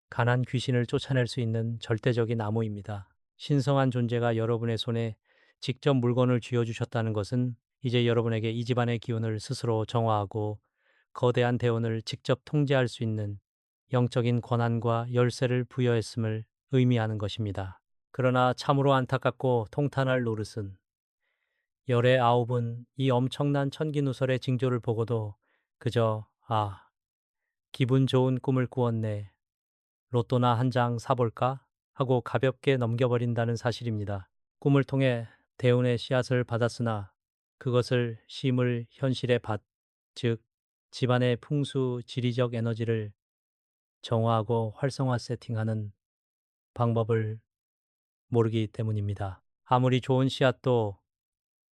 가난 귀신을 쫓아낼 수 있는 절대적인 암호입니다. 신성한 존재가 여러분의 손에 직접 물건을 쥐어주셨다는 것은 이제 여러분에게 이 집안의 기운을 스스로 정화하고 거대한 대원을 직접 통제할 수 있는 영적인 권한과 열쇠를 부여했음을 의미하는 것입니다. 그러나 참으로 안타깝고 통탄할 노릇은 열의 아홉은 이 엄청난 천기누설의 징조를 보고도 그저 기분 좋은 꿈을 꾸었네. 로또나 한 장 사볼까? 하고 가볍게 넘겨버린다는 사실입니다. 꿈을 통해 대운의 씨앗을 받았으나 그것을 심을 현실의 밭, 즉 집안의 풍수 지리적 에너지를 정화하고 활성화 세팅하는 방법을 모르기 때문입니다. 아무리 좋은 씨앗도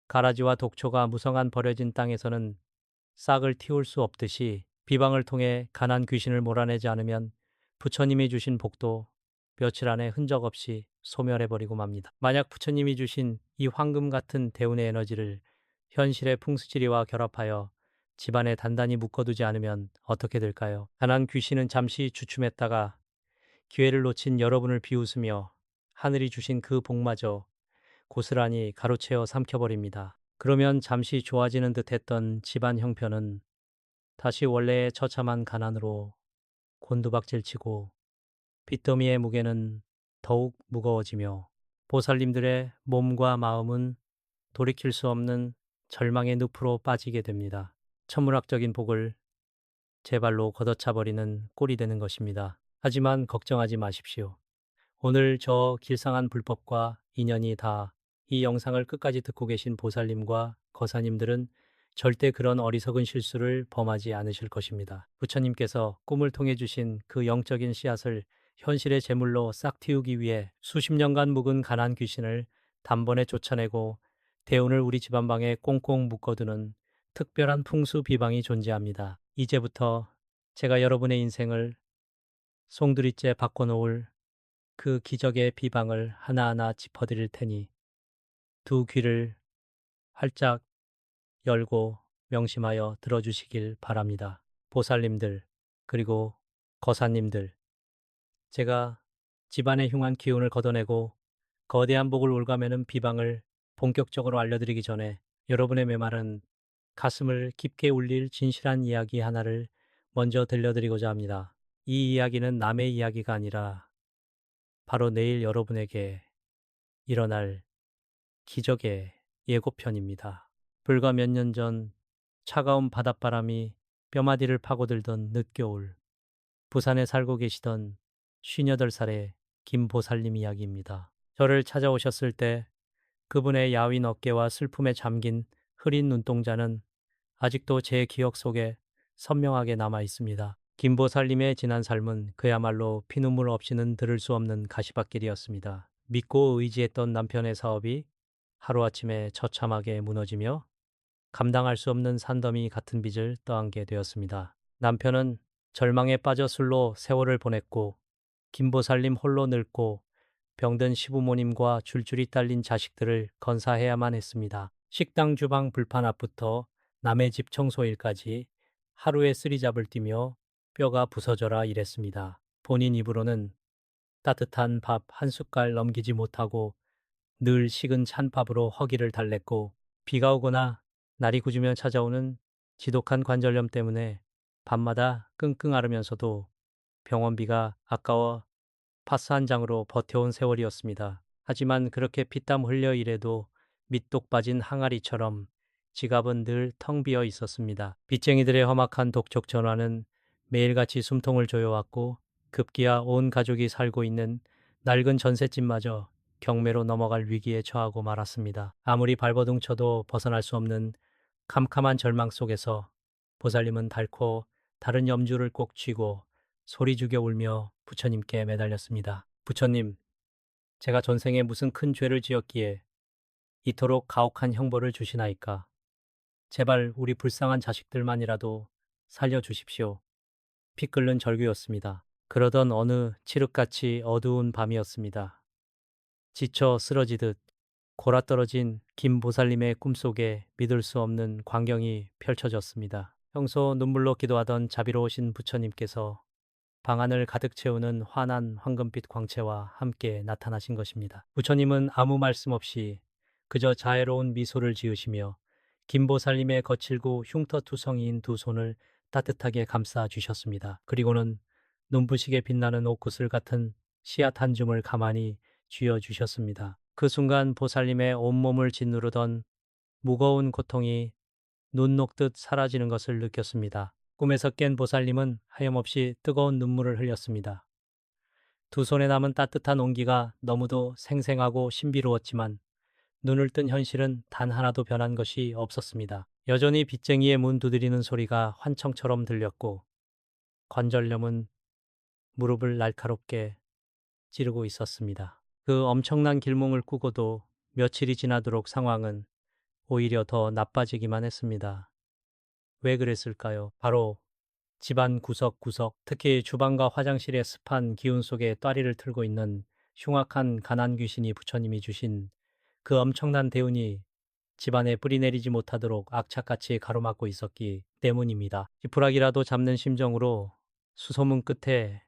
가라지와 독초가 무성한 버려진 땅에서는 싹을 틔울 수 없듯이 비방을 통해 가난 귀신을 몰아내지 않으면 부처님이 주신 복도 며칠 안에 흔적 없이 소멸해버리고 맙니다. 만약 부처님이 주신 이 황금 같은 대운의 에너지를 현실의 풍수지리와 결합하여 집안에 단단히 묶어두지 않으면 어떻게 될까요? 가난 귀신은 잠시 주춤했다가 기회를 놓친 여러분을 비웃으며 하늘이 주신 그 복마저 고스란히 가로채어 삼켜버립니다. 그러면 잠시 좋아지는 듯 했던 집안 형편은 다시 원래의 처참한 가난으로 곤두박질치고 빚더미의 무게는 더욱 무거워지며 보살님들의 몸과 마음은 돌이킬 수 없는 절망의 늪으로 빠지게 됩니다. 천문학적인 복을 제 발로 걷어차버리는 꼴이 되는 것입니다. 하지만 걱정하지 마십시오. 오늘 저 길상한 불법과 인연이 다 이 영상을 끝까지 듣고 계신 보살님과 거사님들은 절대 그런 어리석은 실수를 범하지 않으실 것입니다. 부처님께서 꿈을 통해 주신 그 영적인 씨앗을 현실의 제물로 싹 틔우기 위해 수십 년간 묵은 가난 귀신을 단번에 쫓아내고 대운을 우리 집안방에 꽁꽁 묶어두는 특별한 풍수 비방이 존재합니다. 이제부터 제가 여러분의 인생을 송두리째 바꿔놓을 그 기적의 비방을 하나하나 짚어드릴 테니 두 귀를 활짝 열고 명심하여 들어주시길 바랍니다. 보살님들, 그리고 거사님들, 제가 집안의 흉한 기운을 걷어내고 거대한 복을 올가매는 비방을 본격적으로 알려드리기 전에 여러분의 메마른 가슴을 깊게 울릴 진실한 이야기 하나를 먼저 들려드리고자 합니다. 이 이야기는 남의 이야기가 아니라 바로 내일 여러분에게 일어날 기적의 예고편입니다. 불과 몇 년 전 차가운 바닷바람이 뼈마디를 파고들던 늦겨울, 부산에 살고 계시던 58살의 김보살님 이야기입니다. 저를 찾아오셨을 때 그분의 야윈 어깨와 슬픔에 잠긴 흐린 눈동자는 아직도 제 기억 속에 선명하게 남아 있습니다. 김보살님의 지난 삶은 그야말로 피눈물 없이는 들을 수 없는 가시밭길이었습니다. 믿고 의지했던 남편의 사업이 하루아침에 처참하게 무너지며 감당할 수 없는 산더미 같은 빚을 떠안게 되었습니다. 남편은 절망에 빠져 술로 세월을 보냈고 김보살님 홀로 늙고 병든 시부모님과 줄줄이 딸린 자식들을 건사해야만 했습니다. 식당 주방 불판 앞부터 남의 집 청소일까지 하루에 쓰리잡을 뛰며 뼈가 부서져라 일했습니다. 본인 입으로는 따뜻한 밥 한 숟갈 넘기지 못하고 늘 식은 찬밥으로 허기를 달랬고 비가 오거나 날이 굳으면 찾아오는 지독한 관절염 때문에 밤마다 끙끙 앓으면서도 병원비가 아까워 파스 한 장으로 버텨온 세월이었습니다. 하지만 그렇게 피땀 흘려 일해도 밑독 빠진 항아리처럼 지갑은 늘 텅 비어 있었습니다. 빚쟁이들의 험악한 독촉 전화는 매일같이 숨통을 조여왔고 급기야 온 가족이 살고 있는 낡은 전셋집마저 경매로 넘어갈 위기에 처하고 말았습니다. 아무리 발버둥 쳐도 벗어날 수 없는 캄캄한 절망 속에서 보살님은 닳고 다른 염주를 꼭 쥐고 소리 죽여 울며 부처님께 매달렸습니다. 부처님, 제가 전생에 무슨 큰 죄를 지었기에 이토록 가혹한 형벌을 주시나이까. 제발 우리 불쌍한 자식들만이라도 살려주십시오. 피 끓는 절규였습니다. 그러던 어느 칠흑같이 어두운 밤이었습니다. 지쳐 쓰러지듯 골아떨어진 김보살님의 꿈속에 믿을 수 없는 광경이 펼쳐졌습니다. 평소 눈물로 기도하던 자비로우신 부처님께서 방안을 가득 채우는 환한 황금빛 광채와 함께 나타나신 것입니다. 부처님은 아무 말씀 없이 그저 자애로운 미소를 지으시며 김보살님의 거칠고 흉터투성이인 두 손을 따뜻하게 감싸 주셨습니다. 그리고는 눈부시게 빛나는 옥구슬 같은 씨앗 한 줌을 가만히 쥐어 주셨습니다. 그 순간 보살님의 온몸을 짓누르던 무거운 고통이 눈 녹듯 사라지는 것을 느꼈습니다. 꿈에서 깬 보살님은 하염없이 뜨거운 눈물을 흘렸습니다. 두 손에 남은 따뜻한 온기가 너무도 생생하고 신비로웠지만 눈을 뜬 현실은 단 하나도 변한 것이 없었습니다. 여전히 빚쟁이의 문 두드리는 소리가 환청처럼 들렸고 관절염은 무릎을 날카롭게 찌르고 있었습니다. 그 엄청난 길몽을 꾸고도 며칠이 지나도록 상황은 오히려 더 나빠지기만 했습니다. 왜 그랬을까요? 바로 집안 구석구석, 특히 주방과 화장실의 습한 기운 속에 따리를 틀고 있는 흉악한 가난 귀신이 부처님이 주신 그 엄청난 대운이 집안에 뿌리내리지 못하도록 악착같이 가로막고 있었기 때문입니다. 지푸라기라도 잡는 심정으로 수소문 끝에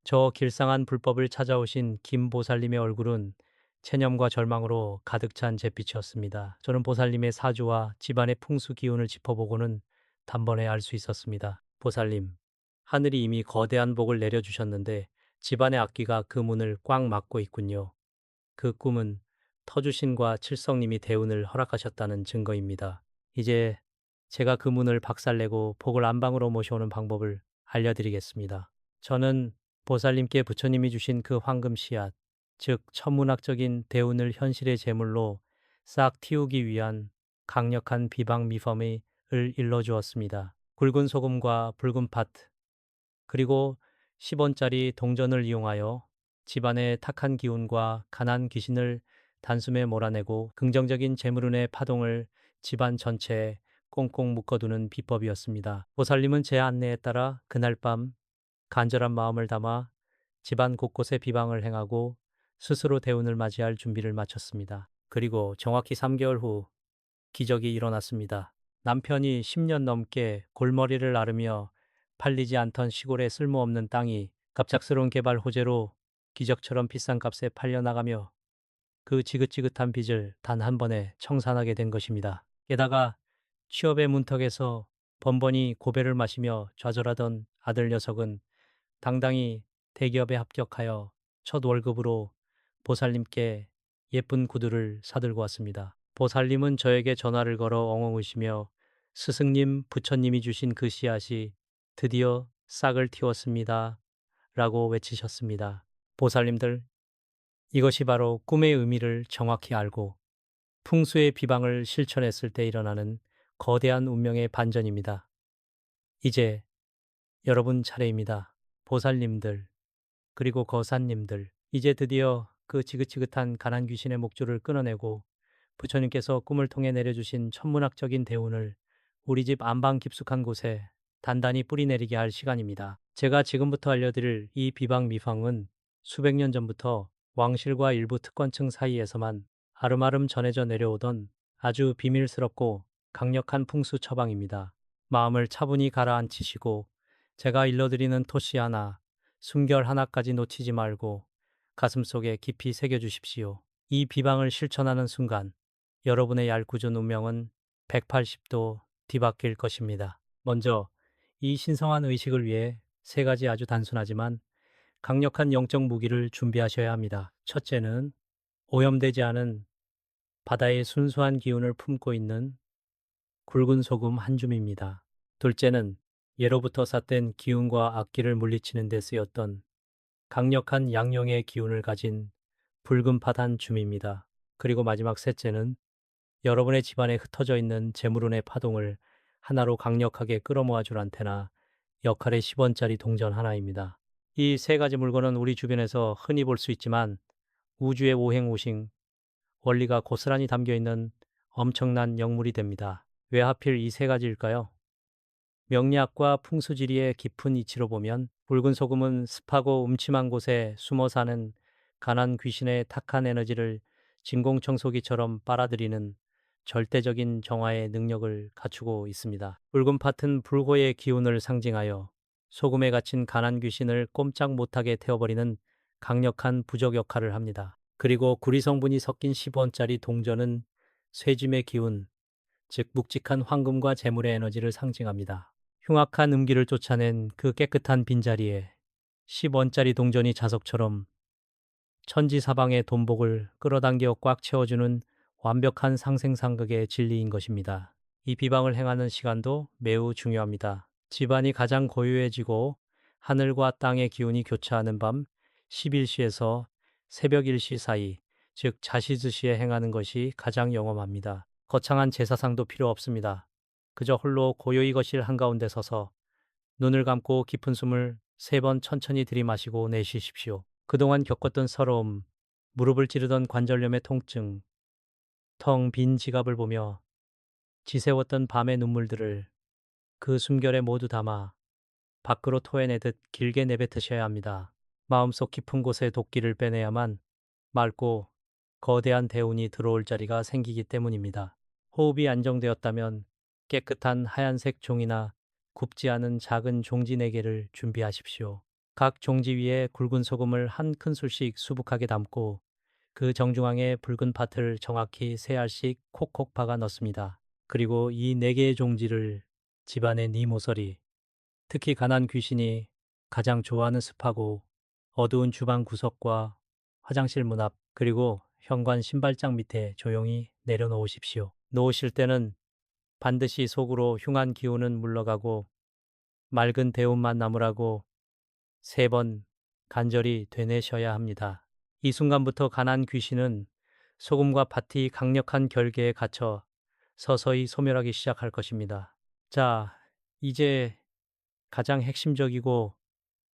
저 길상한 불법을 찾아오신 김보살님의 얼굴은 체념과 절망으로 가득 찬 잿빛이었습니다. 저는 보살님의 사주와 집안의 풍수 기운을 짚어보고는 단번에 알 수 있었습니다. 보살님, 하늘이 이미 거대한 복을 내려주셨는데 집안의 악귀가 그 문을 꽉 막고 있군요. 그 꿈은 터주신과 칠성님이 대운을 허락하셨다는 증거입니다. 이제 제가 그 문을 박살내고 복을 안방으로 모셔오는 방법을 알려드리겠습니다. 저는 보살님께 부처님이 주신 그 황금 씨앗, 즉 천문학적인 대운을 현실의 제물로 싹 틔우기 위한 강력한 비방 미범을 일러주었습니다. 굵은 소금과 붉은 파트, 그리고 10원짜리 동전을 이용하여 집안의 탁한 기운과 가난 귀신을 단숨에 몰아내고 긍정적인 재물운의 파동을 집안 전체에 꽁꽁 묶어두는 비법이었습니다. 보살님은 제 안내에 따라 그날 밤 간절한 마음을 담아 집안 곳곳에 비방을 행하고 스스로 대운을 맞이할 준비를 마쳤습니다. 그리고 정확히 3개월 후 기적이 일어났습니다. 남편이 10년 넘게 골머리를 앓으며 팔리지 않던 시골의 쓸모없는 땅이 갑작스러운 개발 호재로 기적처럼 비싼 값에 팔려나가며 그 지긋지긋한 빚을 단 한 번에 청산하게 된 것입니다. 게다가 취업의 문턱에서 번번이 고배를 마시며 좌절하던 아들 녀석은 당당히 대기업에 합격하여 첫 월급으로 보살님께 예쁜 구두를 사들고 왔습니다. 보살님은 저에게 전화를 걸어 엉엉 우시며 스승님, 부처님이 주신 그 씨앗이 드디어 싹을 틔웠습니다. 라고 외치셨습니다. 보살님들, 이것이 바로 꿈의 의미를 정확히 알고 풍수의 비방을 실천했을 때 일어나는 거대한 운명의 반전입니다. 이제 여러분 차례입니다. 보살님들, 그리고 거사님들, 이제 드디어 그 지긋지긋한 가난 귀신의 목줄을 끊어내고 부처님께서 꿈을 통해 내려주신 천문학적인 대운을 우리 집 안방 깊숙한 곳에 단단히 뿌리내리게 할 시간입니다. 제가 지금부터 알려드릴 이 비방 미방은 수백 년 전부터 왕실과 일부 특권층 사이에서만 아름아름 전해져 내려오던 아주 비밀스럽고 강력한 풍수 처방입니다. 마음을 차분히 가라앉히시고 제가 일러드리는 토시 하나, 숨결 하나까지 놓치지 말고 가슴속에 깊이 새겨주십시오. 이 비방을 실천하는 순간 여러분의 얄궂은 운명은 180도 뒤바뀔 것입니다. 먼저 이 신성한 의식을 위해 세 가지 아주 단순하지만 강력한 영적 무기를 준비하셔야 합니다. 첫째는 오염되지 않은 바다의 순수한 기운을 품고 있는 굵은 소금 한 줌입니다. 둘째는 예로부터 삿된 기운과 악기를 물리치는 데 쓰였던 강력한 양용의 기운을 가진 붉은 팥 한 줌입니다. 그리고 마지막 셋째는 여러분의 집안에 흩어져 있는 재물운의 파동을 하나로 강력하게 끌어모아 줄 안테나 역할의 10원짜리 동전 하나입니다. 이 세 가지 물건은 우리 주변에서 흔히 볼 수 있지만 우주의 오행오신 원리가 고스란히 담겨 있는 엄청난 영물이 됩니다. 왜 하필 이 세 가지일까요? 명리학과 풍수지리의 깊은 이치로 보면 붉은 소금은 습하고 음침한 곳에 숨어 사는 가난 귀신의 탁한 에너지를 진공청소기처럼 빨아들이는 절대적인 정화의 능력을 갖추고 있습니다. 붉은 팥은 불호의 기운을 상징하여 소금에 갇힌 가난 귀신을 꼼짝 못하게 태워버리는 강력한 부적 역할을 합니다. 그리고 구리 성분이 섞인 10원짜리 동전은 쇠짐의 기운, 즉 묵직한 황금과 재물의 에너지를 상징합니다. 흉악한 음기를 쫓아낸 그 깨끗한 빈자리에 10원짜리 동전이 자석처럼 천지사방의 돈복을 끌어당겨 꽉 채워주는 완벽한 상생상극의 진리인 것입니다. 이 비방을 행하는 시간도 매우 중요합니다. 집안이 가장 고요해지고 하늘과 땅의 기운이 교차하는 밤 11시에서 새벽 1시 사이, 즉 자시즈시에 행하는 것이 가장 영험합니다. 거창한 제사상도 필요 없습니다. 그저 홀로 고요히 거실 한가운데 서서 눈을 감고 깊은 숨을 3번 천천히 들이마시고 내쉬십시오. 그동안 겪었던 서러움, 무릎을 찌르던 관절염의 통증, 텅 빈 지갑을 보며 지새웠던 밤의 눈물들을 그 숨결에 모두 담아 밖으로 토해내듯 길게 내뱉으셔야 합니다. 마음속 깊은 곳에 도끼를 빼내야만 맑고 거대한 대운이 들어올 자리가 생기기 때문입니다. 호흡이 안정되었다면 깨끗한 하얀색 종이나 굽지 않은 작은 종지 4개를 준비하십시오. 각 종지 위에 굵은 소금을 한 큰술씩 수북하게 담고 그 정중앙에 붉은 팥을 정확히 3알씩 콕콕 박아 넣습니다. 그리고 이 4개의 종지를 집안의 네 모서리, 특히 가난 귀신이 가장 좋아하는 습하고 어두운 주방 구석과 화장실 문 앞, 그리고 현관 신발장 밑에 조용히 내려놓으십시오. 놓으실 때는 반드시 속으로 흉한 기운은 물러가고 맑은 대운만 남으라고 3번 간절히 되뇌셔야 합니다. 이 순간부터 가난 귀신은 소금과 팥이 강력한 결계에 갇혀 서서히 소멸하기 시작할 것입니다. 자, 이제 가장 핵심적이고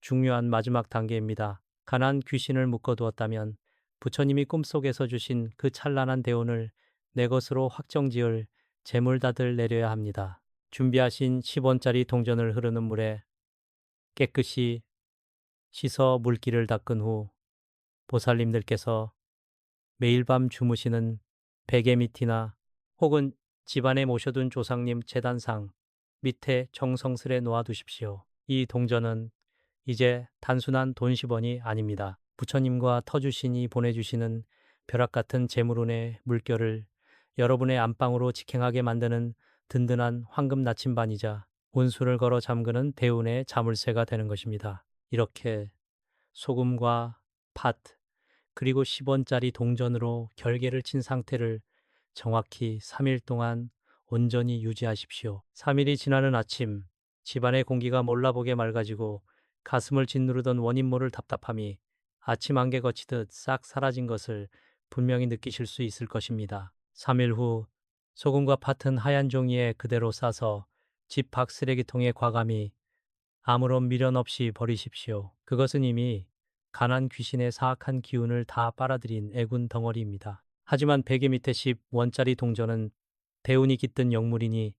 중요한 마지막 단계입니다. 가난 귀신을 묶어두었다면 부처님이 꿈속에서 주신 그 찬란한 대운을 내 것으로 확정지을 재물다들 내려야 합니다. 준비하신 10원짜리 동전을 흐르는 물에 깨끗이 씻어 물기를 닦은 후 보살님들께서 매일 밤 주무시는 베개 밑이나 혹은 집안에 모셔둔 조상님 제단상 밑에 정성스레 놓아두십시오. 이 동전은 이제 단순한 돈 10원이 아닙니다. 부처님과 터주신이 보내주시는 벼락같은 재물운의 물결을 여러분의 안방으로 직행하게 만드는 든든한 황금 나침반이자 운수를 걸어 잠그는 대운의 자물쇠가 되는 것입니다. 이렇게 소금과 팥, 그리고 10원짜리 동전으로 결계를 친 상태를 정확히 3일 동안 온전히 유지하십시오. 3일이 지나는 아침, 집안의 공기가 몰라보게 맑아지고 가슴을 짓누르던 원인 모를 답답함이 아침 안개 거치듯 싹 사라진 것을 분명히 느끼실 수 있을 것입니다. 3일 후 소금과 팥은 하얀 종이에 그대로 싸서 집 밖 쓰레기통에 과감히 아무런 미련 없이 버리십시오. 그것은 이미 가난 귀신의 사악한 기운을 다 빨아들인 애군 덩어리입니다. 하지만 베개 밑에 10원짜리 동전은 대운이 깃든 영물이니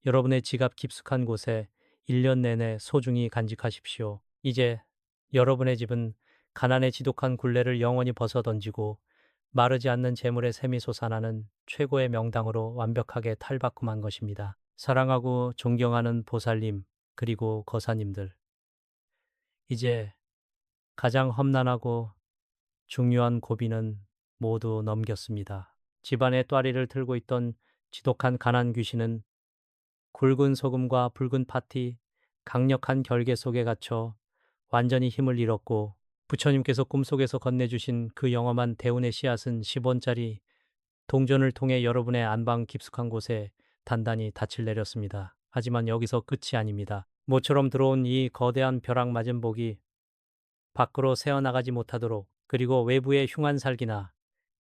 여러분의 지갑 깊숙한 곳에 1년 내내 소중히 간직하십시오. 이제 여러분의 집은 가난의 지독한 굴레를 영원히 벗어던지고 마르지 않는 재물의 샘이 솟아나는 최고의 명당으로 완벽하게 탈바꿈한 것입니다. 사랑하고 존경하는 보살님 그리고 거사님들, 이제 가장 험난하고 중요한 고비는 모두 넘겼습니다. 집안의 또아리를 틀고 있던 지독한 가난 귀신은 굵은 소금과 붉은 팥이 강력한 결계 속에 갇혀 완전히 힘을 잃었고 부처님께서 꿈속에서 건네주신 그 영험한 대운의 씨앗은 10원짜리 동전을 통해 여러분의 안방 깊숙한 곳에 단단히 닻을 내렸습니다. 하지만 여기서 끝이 아닙니다. 모처럼 들어온 이 거대한 벼락 맞은 복이 밖으로 새어나가지 못하도록, 그리고 외부의 흉한 살기나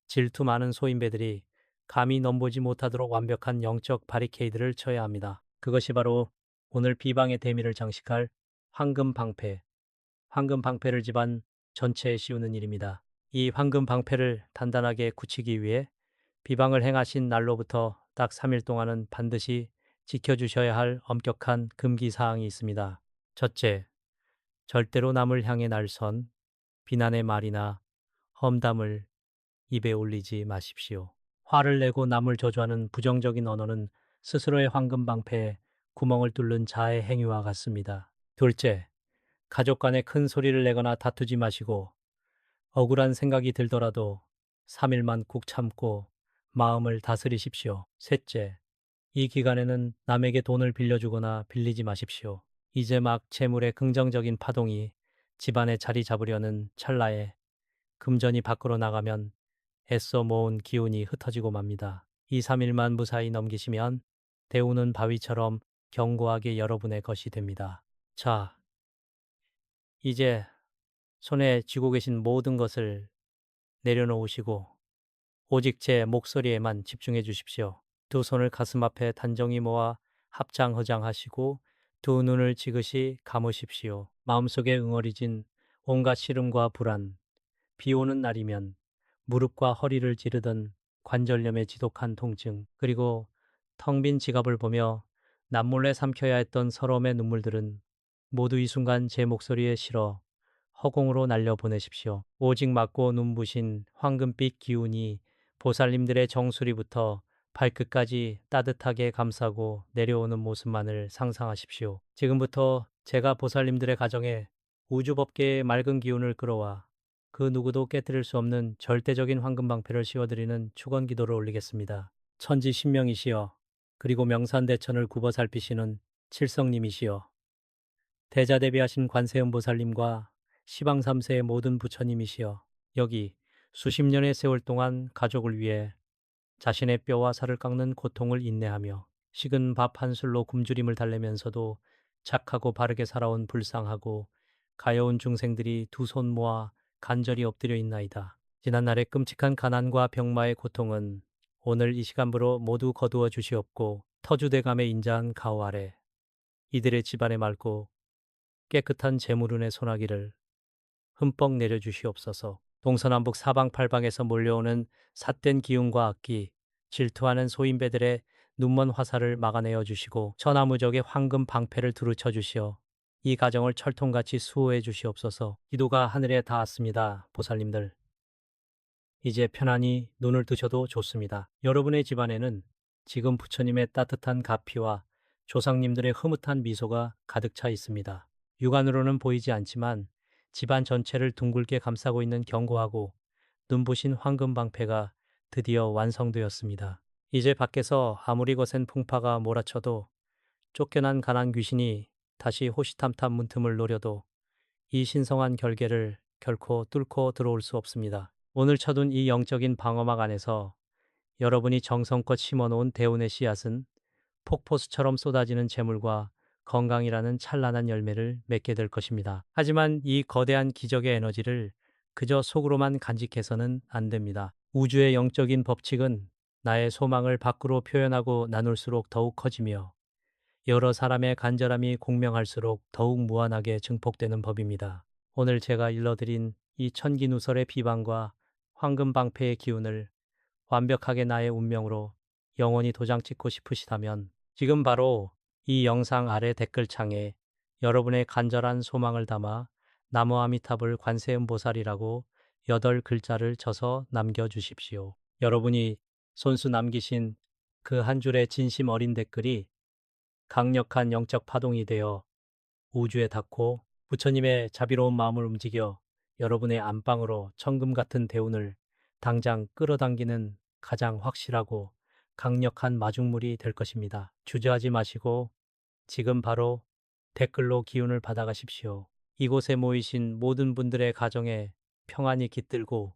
질투 많은 소인배들이 감히 넘보지 못하도록 완벽한 영적 바리케이드를 쳐야 합니다. 그것이 바로 오늘 비방의 대미를 장식할 황금 방패, 황금 방패를 집안 전체에 씌우는 일입니다. 이 황금 방패를 단단하게 굳히기 위해 비방을 행하신 날로부터 딱 3일 동안은 반드시 지켜주셔야 할 엄격한 금기 사항이 있습니다. 첫째, 절대로 남을 향해 날선 비난의 말이나 험담을 입에 올리지 마십시오. 화를 내고 남을 저주하는 부정적인 언어는 스스로의 황금 방패에 구멍을 뚫는 자의 행위와 같습니다. 둘째, 가족 간에 큰 소리를 내거나 다투지 마시고 억울한 생각이 들더라도 3일만 꾹 참고 마음을 다스리십시오. 셋째, 이 기간에는 남에게 돈을 빌려주거나 빌리지 마십시오. 이제 막 재물의 긍정적인 파동이 집안에 자리 잡으려는 찰나에 금전이 밖으로 나가면 애써 모은 기운이 흩어지고 맙니다. 2, 3일만 무사히 넘기시면 대우는 바위처럼 견고하게 여러분의 것이 됩니다. 자, 이제 손에 쥐고 계신 모든 것을 내려놓으시고 오직 제 목소리에만 집중해 주십시오. 두 손을 가슴 앞에 단정히 모아 합장허장하시고 두 눈을 지그시 감으십시오. 마음속에 응어리진 온갖 시름과 불안, 비 오는 날이면 무릎과 허리를 찌르던 관절염의 지독한 통증, 그리고 텅 빈 지갑을 보며 남몰래 삼켜야 했던 서러움의 눈물들은 모두 이 순간 제 목소리에 실어 허공으로 날려보내십시오. 오직 맑고 눈부신 황금빛 기운이 보살님들의 정수리부터 발끝까지 따뜻하게 감싸고 내려오는 모습만을 상상하십시오. 지금부터 제가 보살님들의 가정에 우주법계의 맑은 기운을 끌어와 그 누구도 깨뜨릴 수 없는 절대적인 황금방패를 씌워드리는 축원 기도를 올리겠습니다. 천지 신명이시여, 그리고 명산대천을 굽어 살피시는 칠성님이시여, 대자대비하신 관세음보살님과 시방삼세의 모든 부처님이시여, 여기 수십 년의 세월 동안 가족을 위해 자신의 뼈와 살을 깎는 고통을 인내하며 식은 밥 한 술로 굶주림을 달래면서도 착하고 바르게 살아온 불쌍하고 가여운 중생들이 두 손 모아 간절히 엎드려 있나이다. 지난날의 끔찍한 가난과 병마의 고통은 오늘 이 시간부로 모두 거두어 주시옵고 터주대감의 인자한 가호 아래 이들의 집안에 맑고 깨끗한 재물운의 소나기를 흠뻑 내려주시옵소서. 동서남북 사방팔방에서 몰려오는 삿된 기운과 악기, 질투하는 소인배들의 눈먼 화살을 막아내어 주시고 천하무적의 황금 방패를 두루쳐 주시어 이 가정을 철통같이 수호해 주시옵소서. 기도가 하늘에 닿았습니다. 보살님들. 이제 편안히 눈을 뜨셔도 좋습니다. 여러분의 집안에는 지금 부처님의 따뜻한 가피와 조상님들의 흐뭇한 미소가 가득 차 있습니다. 육안으로는 보이지 않지만 집안 전체를 둥글게 감싸고 있는 견고하고 눈부신 황금 방패가 드디어 완성되었습니다. 이제 밖에서 아무리 거센 풍파가 몰아쳐도 쫓겨난 가난 귀신이 다시 호시탐탐 문틈을 노려도 이 신성한 결계를 결코 뚫고 들어올 수 없습니다. 오늘 쳐둔 이 영적인 방어막 안에서 여러분이 정성껏 심어놓은 대운의 씨앗은 폭포수처럼 쏟아지는 재물과 건강이라는 찬란한 열매를 맺게 될 것입니다. 하지만 이 거대한 기적의 에너지를 그저 속으로만 간직해서는 안 됩니다. 우주의 영적인 법칙은 나의 소망을 밖으로 표현하고 나눌수록 더욱 커지며 여러 사람의 간절함이 공명할수록 더욱 무한하게 증폭되는 법입니다. 오늘 제가 일러드린 이 천기누설의 비방과 황금방패의 기운을 완벽하게 나의 운명으로 영원히 도장 찍고 싶으시다면 지금 바로 이 영상 아래 댓글창에 여러분의 간절한 소망을 담아 나무 아미타불 관세음보살이라고 8글자를 쳐서 남겨주십시오. 여러분이 손수 남기신 그 한 줄의 진심 어린 댓글이 강력한 영적 파동이 되어 우주에 닿고 부처님의 자비로운 마음을 움직여 여러분의 안방으로 천금 같은 대운을 당장 끌어당기는 가장 확실하고 강력한 마중물이 될 것입니다. 주저하지 마시고 지금 바로 댓글로 기운을 받아가십시오. 이곳에 모이신 모든 분들의 가정에 평안이 깃들고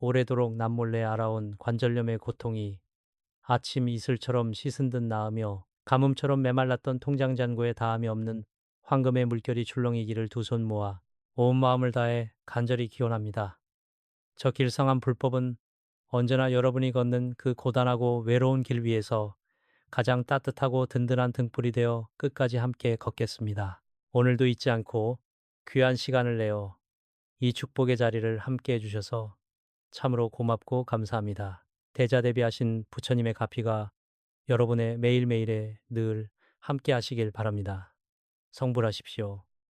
오래도록 남몰래 알아온 관절염의 고통이 아침 이슬처럼 씻은 듯 나으며 가뭄처럼 메말랐던 통장 잔고에 다함이 없는 황금의 물결이 출렁이기를 두 손 모아 온 마음을 다해 간절히 기원합니다. 저 길성한 불법은 언제나 여러분이 걷는 그 고단하고 외로운 길 위에서 가장 따뜻하고 든든한 등불이 되어 끝까지 함께 걷겠습니다. 오늘도 잊지 않고 귀한 시간을 내어 이 축복의 자리를 함께 해주셔서 참으로 고맙고 감사합니다. 대자대비하신 부처님의 가피가 여러분의 매일매일에 늘 함께 하시길 바랍니다. 성불하십시오.